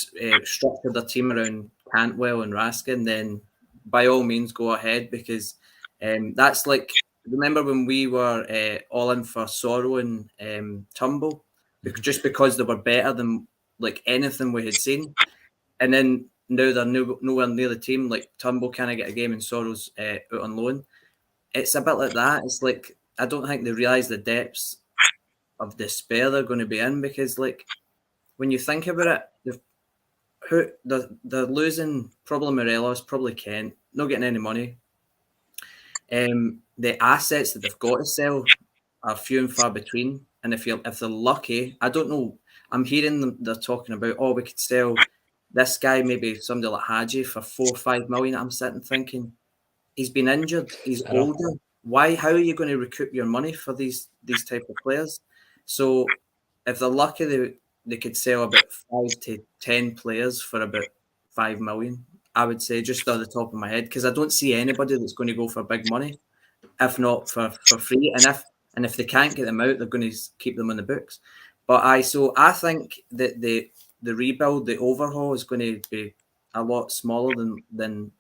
C: structure their team around Cantwell and Raskin, then by all means go ahead, because that's like, remember when we were all in for Sorrow and Turnbull, because they were better than like anything we had seen, and then now they're nowhere near the team. Like Turnbull can't get a game and Sorrow's out on loan. It's a bit like that. It's like, I don't think they realise the depths of despair they're going to be in, because like when you think about it, they're losing probably Morelos, probably Kent, not getting any money. The assets that they've got to sell are few and far between, and if they're lucky, I don't know. I'm hearing them, they're talking about, oh, we could sell this guy, maybe somebody like Hadji, for 4 or 5 million. I'm sitting thinking, he's been injured, he's older. Why? How are you going to recoup your money for these type of players? So if they're lucky, they could sell about 5 to 10 players for about 5 million. I would say, just on the top of my head, because I don't see anybody that's going to go for big money, if not for free. And if they can't get them out, they're going to keep them on the books. But I think that the rebuild, the overhaul, is going to be a lot smaller than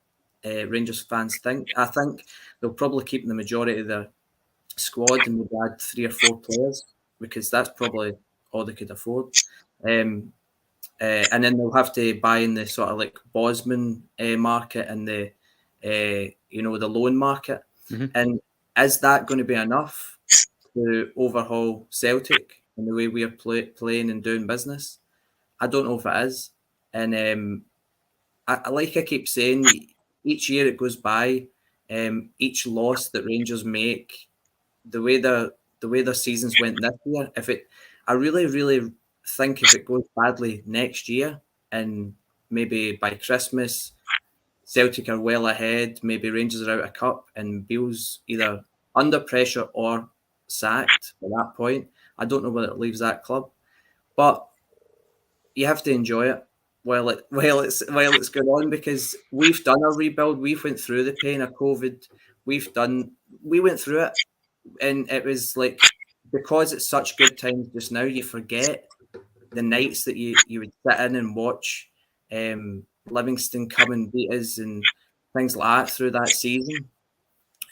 C: Rangers fans think. I think they'll probably keep the majority of the squad and maybe add 3 or 4 players, because that's probably all they could afford. And then they'll have to buy in the sort of like Bosman market and the loan market. Mm-hmm. And is that going to be enough to overhaul Celtic and the way we are playing and doing business? I don't know if it is. And like I keep saying, each year it goes by, each loss that Rangers make, the way their seasons went this year, I really, really think if it goes badly next year and maybe by Christmas Celtic are well ahead, maybe Rangers are out of cup and Beale's either under pressure or sacked at that point, I don't know whether it leaves that club. But you have to enjoy it while it's going on, because we've done a rebuild. We've went through the pain of COVID. We went through it, and it was like, because it's such good times just now, you forget the nights that you would sit in and watch Livingston come and beat us and things like that through that season.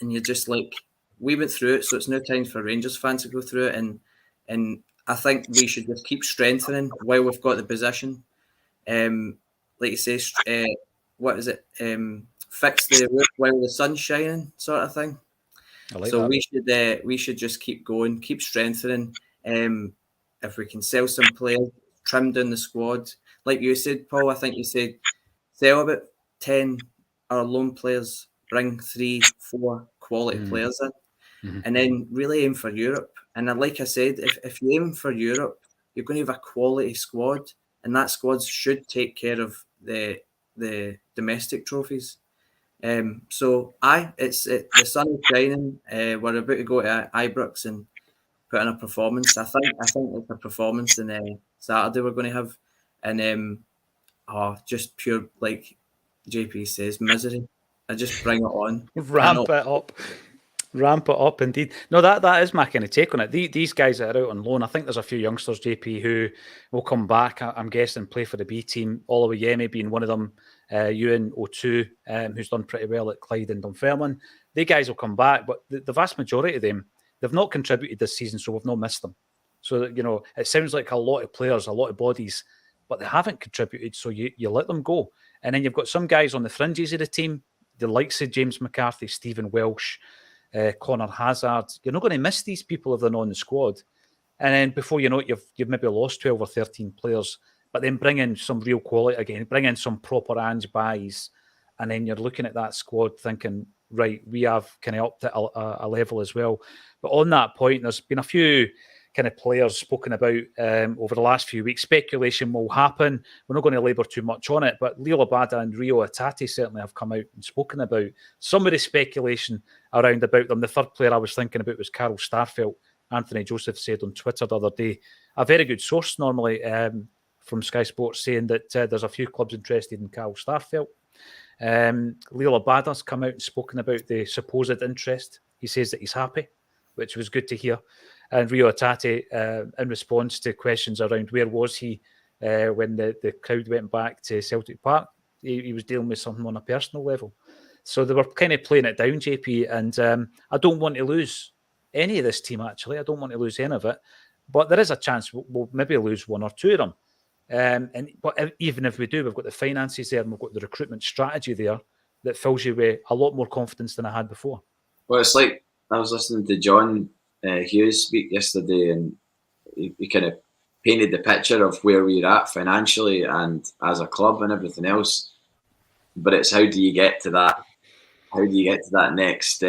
C: and you're just like, we went through it, so it's now time for Rangers fans to go through it, and I think we should just keep strengthening while we've got the position. Like you say, what is it? Fix the roof while the sun's shining, sort of thing.
A: Like
C: so
A: that.
C: we should just keep going, keep strengthening. If we can sell some players, trim down the squad, like you said, Paul. I think you said sell about 10 our loan players, bring 3-4 quality players in, and then really aim for Europe. And like I said, if you aim for Europe, you're going to have a quality squad, and that squad should take care of the domestic trophies. So the sun is shining. We're about to go to Ibrox and put in a performance. I think it's a performance in Saturday we're going to have, and just pure, like JP says, misery. I just bring it on,
A: ramp it up, indeed. No, that is my kind of take on it. These guys that are out on loan, I think there's a few youngsters, JP, who will come back, I'm guessing, play for the B team. Olawayemi being one of them, Ewan O2, who's done pretty well at Clyde and Dunfermline. They guys will come back, but the vast majority of them, they've not contributed this season, so we've not missed them. So, it sounds like a lot of players, a lot of bodies, but they haven't contributed, so you let them go. And then you've got some guys on the fringes of the team, the likes of James McCarthy, Stephen Welsh, Connor Hazard. You're not going to miss these people if they're not on the squad. And then before you know it, you've maybe lost 12 or 13 players, but then bring in some real quality again, bring in some proper Ange buys, and then you're looking at that squad thinking, right, we have kind of upped it a level as well. But on that point, there's been a few kind of players spoken about over the last few weeks. Speculation will happen. We're not going to labour too much on it, but Leo Labada and Rio Atati certainly have come out and spoken about some of the speculation around about them. The third player I was thinking about was Carl Starfelt. Anthony Joseph said on Twitter the other day, a very good source normally from Sky Sports, saying that there's a few clubs interested in Carl Starfelt. Leo Labada's come out and spoken about the supposed interest. He says that he's happy, which was good to hear. And Rio Atati, in response to questions around where was he when the crowd went back to Celtic Park, he was dealing with something on a personal level. So they were kind of playing it down, JP, and I don't want to lose any of this team, actually. I don't want to lose any of it. But there is a chance we'll maybe lose one or two of them. But even if we do, we've got the finances there and we've got the recruitment strategy there that fills you with a lot more confidence than I had before.
B: Well, it's like I was listening to John Hughes speak yesterday, and he kind of painted the picture of where we're at financially and as a club and everything else. But it's how do you get to that? How do you get to that next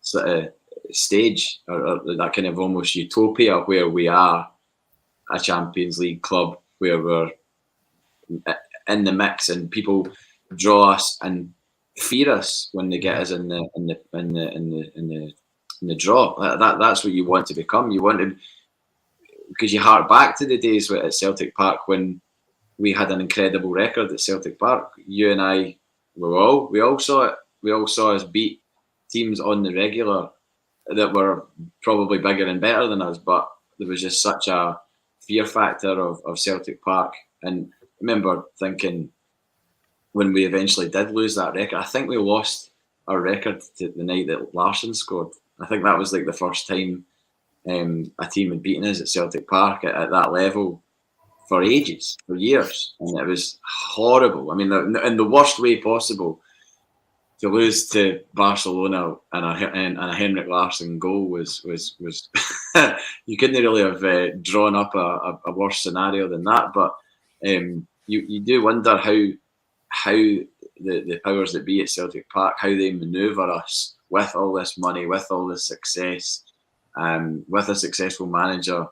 B: sort of stage, or that kind of almost utopia where we are a Champions League club, where we're in the mix and people draw us and fear us when they get us in the draw. That's what you want to become. You want to, because you hark back to the days at Celtic Park when we had an incredible record at Celtic Park. You and I, we all saw it. We all saw us beat teams on the regular that were probably bigger and better than us, but there was just such a fear factor of Celtic Park. And I remember thinking when we eventually did lose that record, I think we lost our record to the night that Larsson scored. I think that was like the first time a team had beaten us at Celtic Park at that level for ages, for years. And it was horrible. I mean, in the worst way possible. To lose to Barcelona and a Henrik Larsson goal was you couldn't really have drawn up a worse scenario than that. But you do wonder how the powers that be at Celtic Park, how they manoeuvre us with all this money, with all this success, with a successful manager.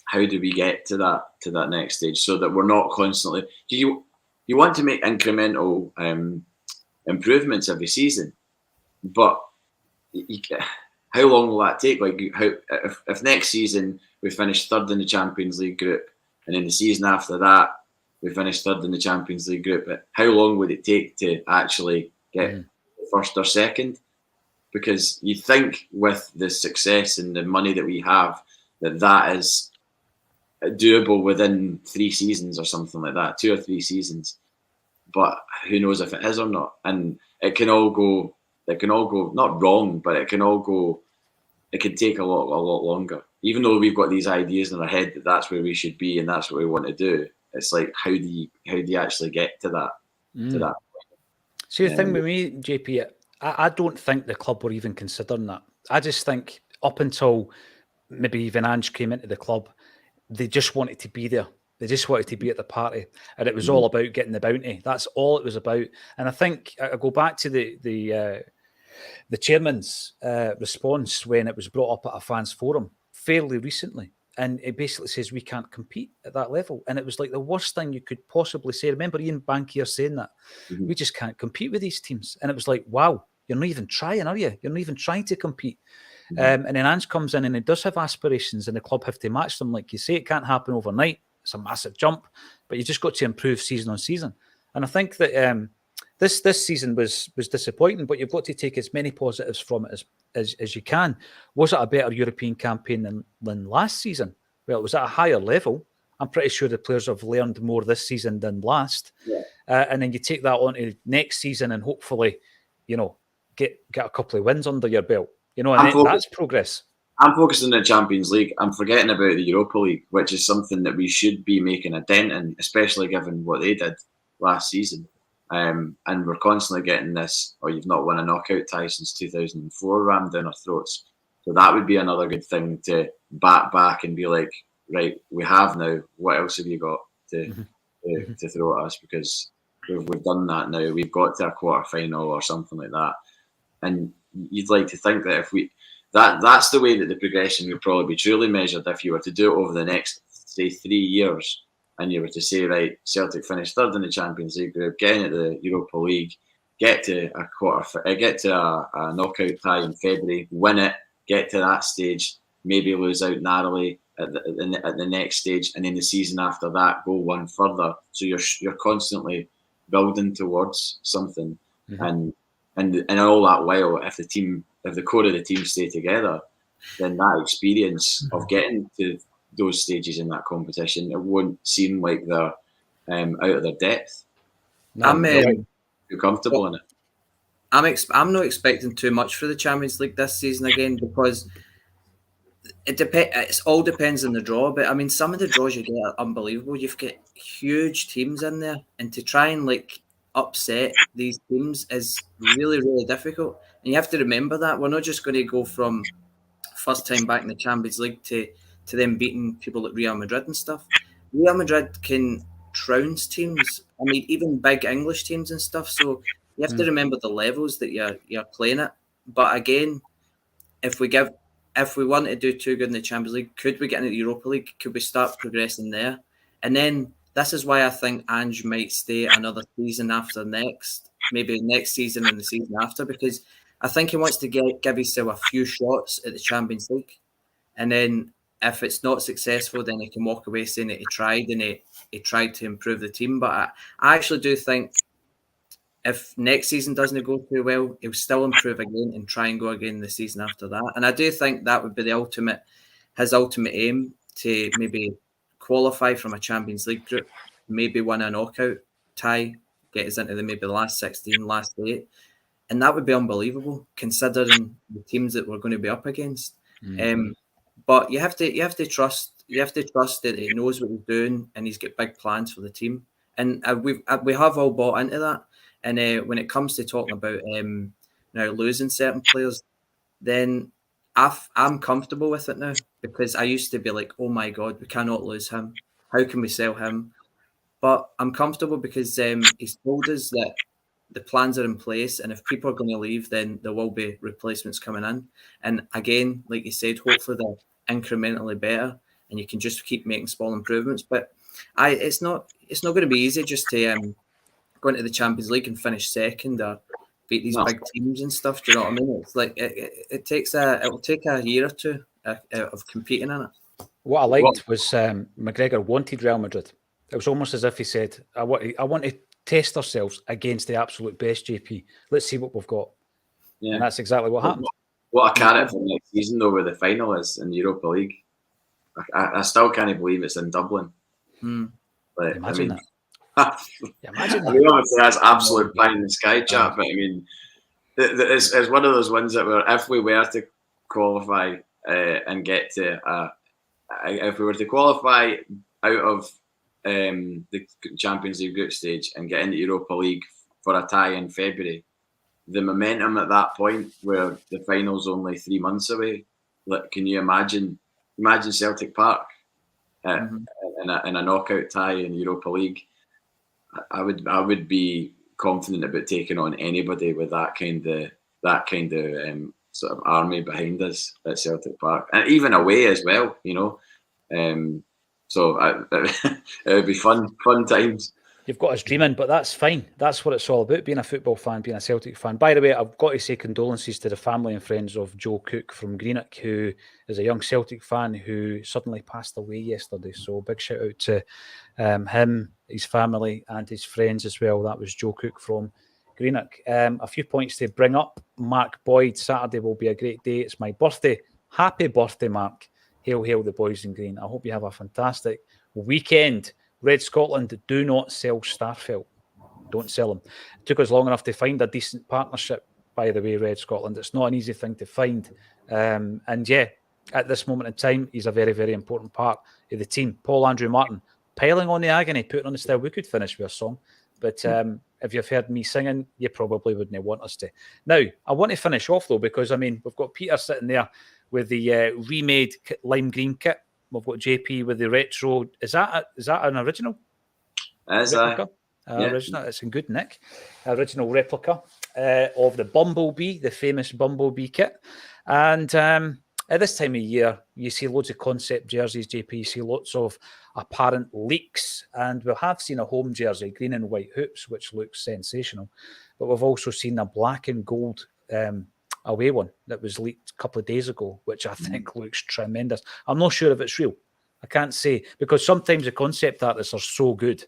B: How do we get to that next stage so that we're not constantly? Do you want to make incremental improvements every season, but how long will that take? Like, if next season we finish third in the Champions League group, and in the season after that we finish third in the Champions League group, how long would it take to actually get first or second? Because you think with the success and the money that we have, that is doable within 3 seasons or something like that, 2 or 3 seasons. But who knows if it is or not? And it can all go it can all go not wrong, but it can all go. It can take a lot longer. Even though we've got these ideas in our head that that's where we should be and that's what we want to do. It's like how do you actually get to that to that?
A: See, the thing with me, JP, I don't think the club were even considering that. I just think up until maybe even Ange came into the club, they just wanted to be there. They just wanted to be at the party, and it was all about getting the bounty. That's all it was about. And I think I go back to the chairman's response when it was brought up at a fans forum fairly recently, and it basically says we can't compete at that level. And it was like the worst thing you could possibly say. Remember Ian Bankier saying that we just can't compete with these teams, and it was like, wow, you're not even trying, are you? You're not even trying to compete. And then Ange comes in and he does have aspirations, and the club have to match them. Like you say, it can't happen overnight. It's a massive jump, but you just got to improve season on season. And I think that this season was disappointing, but you've got to take as many positives from it as you can. Was it a better European campaign than last season? Well, it was at a higher level. I'm pretty sure the players have learned more this season than last. Yeah. And then you take that on to next season and hopefully, get a couple of wins under your belt. And that's progress.
B: I'm focusing on the Champions League. I'm forgetting about the Europa League, which is something that we should be making a dent in, especially given what they did last season. And we're constantly getting this, you've not won a knockout tie since 2004 rammed down our throats. So that would be another good thing to back and be like, right, we have now. What else have you got to throw at us? Because we've done that now. We've got to a quarter final or something like that. And you'd like to think that that's the way that the progression would probably be truly measured if you were to do it over the next, say, 3 years, and you were to say, right, Celtic finished third in the Champions League group, getting into the Europa League, get to a knockout tie in February, win it, get to that stage, maybe lose out narrowly at the next stage, and then the season after that go one further. So you're constantly building towards something, and all that while, if the core of the team stay together, then that experience of getting to those stages in that competition, it won't seem like they're out of their depth.
C: I'm
B: too comfortable in it.
C: I'm not expecting too much for the Champions League this season again, because it all depends on the draw. But I mean, some of the draws you get are unbelievable. You've got huge teams in there, and to try and upset these teams is really, really difficult. And you have to remember that we're not just going to go from first time back in the Champions League to them beating people like Real Madrid and stuff. Real Madrid can trounce teams. I mean, even big English teams and stuff. So you have to remember the levels that you're playing at. But again, if we want to do too good in the Champions League, could we get into the Europa League? Could we start progressing there? And then this is why I think Ange might stay another season after next, maybe next season and the season after, because I think he wants to give himself a few shots at the Champions League. And then if it's not successful, then he can walk away saying that he tried and he tried to improve the team. But I actually do think if next season doesn't go too well, he'll still improve again and try and go again the season after that. And I do think that would be his ultimate aim, to maybe qualify from a Champions League group, maybe win a knockout tie, get us into maybe the last 16, last 8. And that would be unbelievable considering the teams that we're going to be up against. But you have to trust that he knows what he's doing and he's got big plans for the team. And we have all bought into that. And when it comes to talking about now losing certain players, then I'm comfortable with it now, because I used to be like, oh my God, we cannot lose him. How can we sell him? But I'm comfortable because he's told us that the plans are in place, and if people are going to leave, then there will be replacements coming in. And again, like you said, hopefully they're incrementally better, and you can just keep making small improvements. But it's not going to be easy just to go into the Champions League and finish second or beat these big teams and stuff. Do you know what I mean? It's like it will take a year or two of competing in it.
A: What I liked was McGregor wanted Real Madrid. It was almost as if he said, I want to test ourselves against the absolute best, JP. Let's see what we've got. Yeah. And that's exactly what happened.
B: What a carrot for next season, though, where the final is in the Europa League. I still can't believe it's in Dublin. But,
A: imagine that.
B: Imagine that. I mean, obviously that's absolute pie in the sky chat, but I mean, it's one of those ones that if we were to qualify and get to if we were to qualify out of the Champions League group stage and get into Europa League for a tie in February, the momentum at that point where the final's only 3 months away, like, can you imagine Celtic Park in a knockout tie in Europa League? I would be confident about taking on anybody with that kind of sort of army behind us at Celtic Park, and even away as well, you know. So it would be fun times.
A: You've got us dreaming, but that's fine. That's what it's all about, being a football fan, being a Celtic fan. By the way, I've got to say condolences to the family and friends of Joe Cook from Greenock, who is a young Celtic fan who suddenly passed away yesterday. So big shout out to him, his family and his friends as well. That was Joe Cook from Greenock. A few points to bring up. Mark Boyd, Saturday will be a great day. It's my birthday. Happy birthday, Mark. Hail, hail the boys in green. I hope you have a fantastic weekend. Red Scotland, do not sell Starfelt. Don't sell them. It took us long enough to find a decent partnership, by the way, Red Scotland. It's not an easy thing to find. And yeah, at this moment in time, he's a very, very important part of the team. Paul Andrew Martin, piling on the agony, putting on the style. We could finish with a song, but if you've heard me singing, you probably wouldn't want us to. Now, I want to finish off, though, because, I mean, we've got Peter sitting there with the remade lime green kit. We've got JP with the retro. Is that an original?
B: Replica?
A: Original. It's in good nick. Original replica of the Bumblebee, the famous Bumblebee kit. And at this time of year, you see loads of concept jerseys, JP. You see lots of apparent leaks. And we have seen a home jersey, green and white hoops, which looks sensational. But we've also seen a black and gold away one that was leaked a couple of days ago, which I think looks tremendous. I'm not sure if it's real. I can't say, because sometimes the concept artists are so good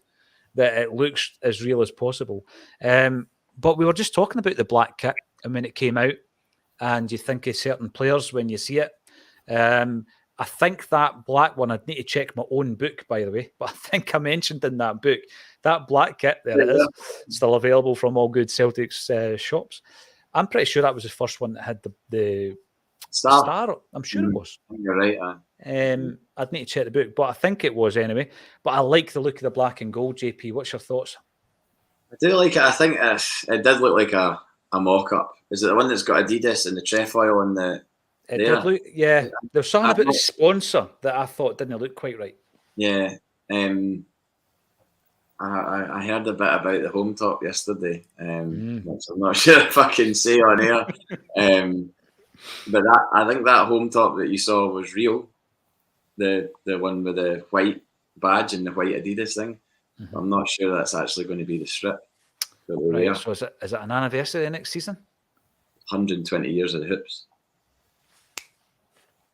A: that it looks as real as possible. But we were just talking about the black kit, and when it came out, and you think of certain players when you see it. I think that black one, I'd need to check my own book, by the way, but I think I mentioned in that book, that black kit, there it is, still available from all good Celtics shops. I'm pretty sure that was the first one that had the star. I'm sure it was.
B: You're right.
A: I'd need to check the book, but I think it was anyway. But I like the look of the black and gold, JP. What's your thoughts?
B: I do like it. I think it did look like a mock-up. Is it the one that's got Adidas and the trefoil on the...
A: It did look, yeah. There's something about the sponsor that I thought didn't look quite right.
B: Yeah. I heard a bit about the home top yesterday, which I'm not sure if I can say on air. But I think that home top that you saw was real. The one with the white badge and the white Adidas thing. I'm not sure that's actually going to be the strip.
A: Right, so is it an anniversary next season?
B: 120 years of the hoops.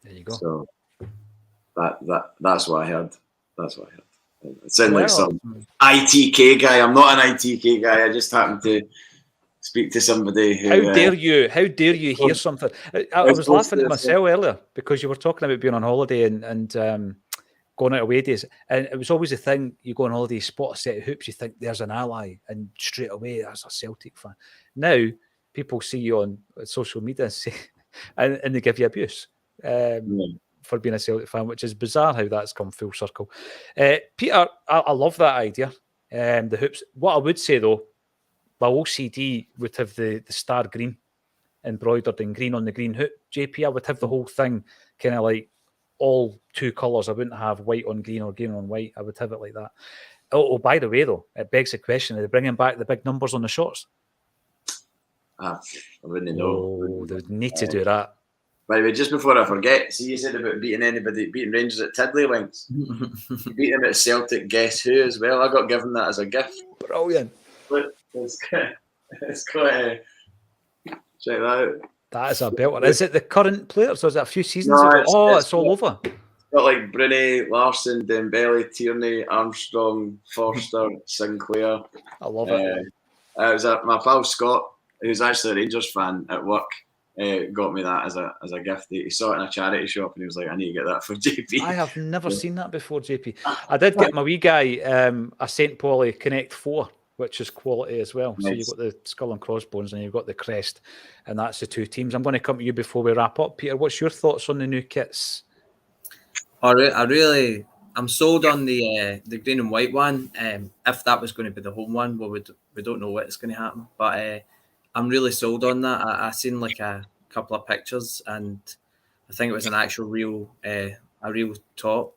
A: There you go.
B: So that's what I heard. That's what I heard. It sounded like some ITK guy. I'm not an ITK guy. I just happened to speak to somebody who...
A: How dare you hear something? I was laughing at myself earlier because you were talking about being on holiday and going out away days. And it was always a thing, you go on holiday, spot a set of hoops, you think there's an ally, and straight away, that's a Celtic fan. Now, people see you on social media and they give you abuse. For being a Celtic fan, which is bizarre how that's come full circle. Peter, I love that idea. The hoops. What I would say though, my OCD would have the star green embroidered in green on the green hoop. JP, I would have the whole thing kind of like all two colours. I wouldn't have white on green or green on white. I would have it like that. Oh, by the way though, it begs the question: are they bringing back the big numbers on the shorts?
B: I wouldn't know.
A: Oh, they need to do that.
B: By the way, just before I forget, see you said about beating Rangers at Tiddlywinks. You beat them at Celtic Guess Who as well. I got given that as a gift.
A: Brilliant.
B: It's quite check that out.
A: That is a belter. Is it the current players or is it a few seasons ago? It's all over.
B: It's got like Bruni, Larson, Dembele, Tierney, Armstrong, Forster, Sinclair.
A: I love it.
B: It was my pal Scott, who's actually a Rangers fan at work. Got me that as a gift. He saw it in a charity shop and he was like, I need to get that for JP.
A: I have never seen that before, JP. I did get my wee guy a St. Pauli Connect 4 which is quality as well.
B: Nice.
A: So you've got the skull and crossbones and you've got the crest, and that's the two teams. I'm going to come to you before we wrap up, Peter. What's your thoughts on the new kits?
C: I'm sold on the green and white one. If that was going to be the home one, we don't know what's going to happen, but I'm really sold on that. I seen like a couple of pictures, and I think it was an actual real top.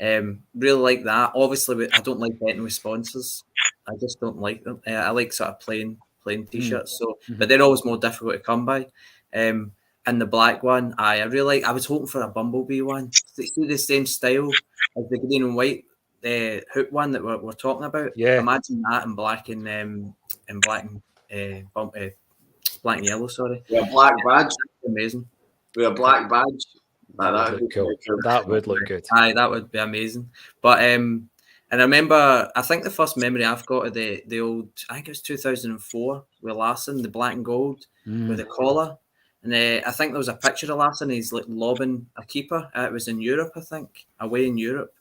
C: Really like that. Obviously, I don't like betting with sponsors. I just don't like them. I like sort of plain t-shirts. So, but they're always more difficult to come by. And the black one, I really like. I was hoping for a Bumblebee one. See the same style as the green and white hook one that we're talking about.
A: Yeah.
C: Imagine that in black and black and yellow. Sorry.
B: Yeah, black badge.
C: Amazing.
B: With a black badge.
A: That would look cool. That would look good.
C: Aye, that would be amazing. But and I remember, I think the first memory I've got of the old, I think it was 2004 with Larsson, the black and gold with the collar. And I think there was a picture of Larsson. He's like lobbing a keeper. It was in Europe, I think, away in Europe.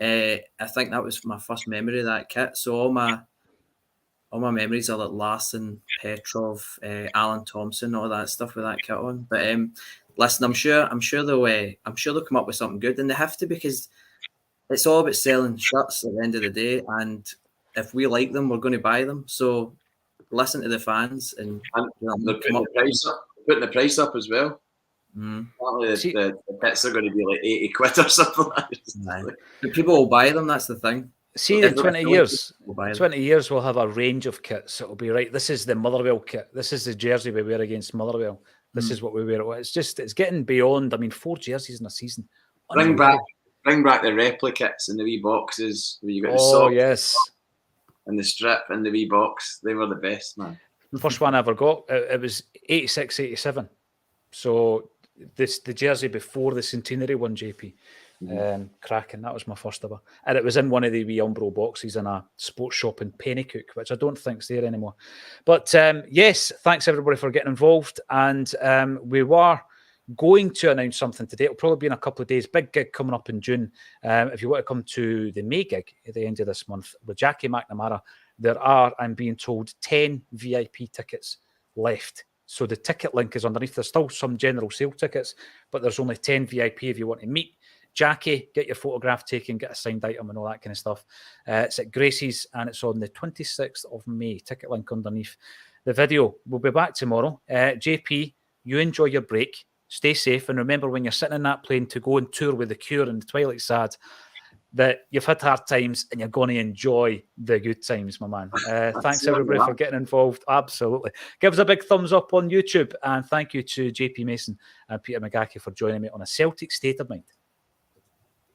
C: I think that was my first memory of that kit. So all my memories are like Larsson, Petrov, Alan Thompson, all that stuff with that kit on. But listen, I'm sure they'll come up with something good, and they have to, because it's all about selling shirts at the end of the day. And if we like them, we're going to buy them. So listen to the fans, and
B: they're putting the price up as well. Apparently the kits are going to be like 80 quid or something like that.
C: But people will buy them. That's the thing.
A: See, in 20 years, we'll have a range of kits. It'll be right. This is the Motherwell kit. This is the jersey we wear against Motherwell. This is what we wear. It's getting beyond. I mean, 4 jerseys in a season.
B: Bring back the replica kits in the wee boxes where you got the socks,
A: yes,
B: and the strip and the wee box. They were the best, man.
A: First one I ever got. It was 86, 87. So the jersey before the centenary one, JP. Cracking. That was my first ever, and it was in one of the wee Umbro boxes in a sports shop in Pennycook, which I don't think's there anymore. But yes, thanks everybody for getting involved, and we were going to announce something today. It'll probably be in a couple of days. Big gig coming up in June. If you want to come to the May gig at the end of this month with Jackie McNamara, there are, I'm being told, 10 VIP tickets left. So the ticket link is underneath. There's still some general sale tickets, but there's only 10 VIP if you want to meet Jackie, get your photograph taken, get a signed item and all that kind of stuff. It's at Gracie's, and it's on the 26th of May. Ticket link underneath the video. We'll be back tomorrow. JP, you enjoy your break. Stay safe. And remember, when you're sitting in that plane to go and tour with the Cure and the Twilight Sad, that you've had hard times and you're going to enjoy the good times, my man. Thanks, everybody, for getting involved. Absolutely. Give us a big thumbs up on YouTube. And thank you to JP Mason and Peter McGackie for joining me on A Celtic State of Mind.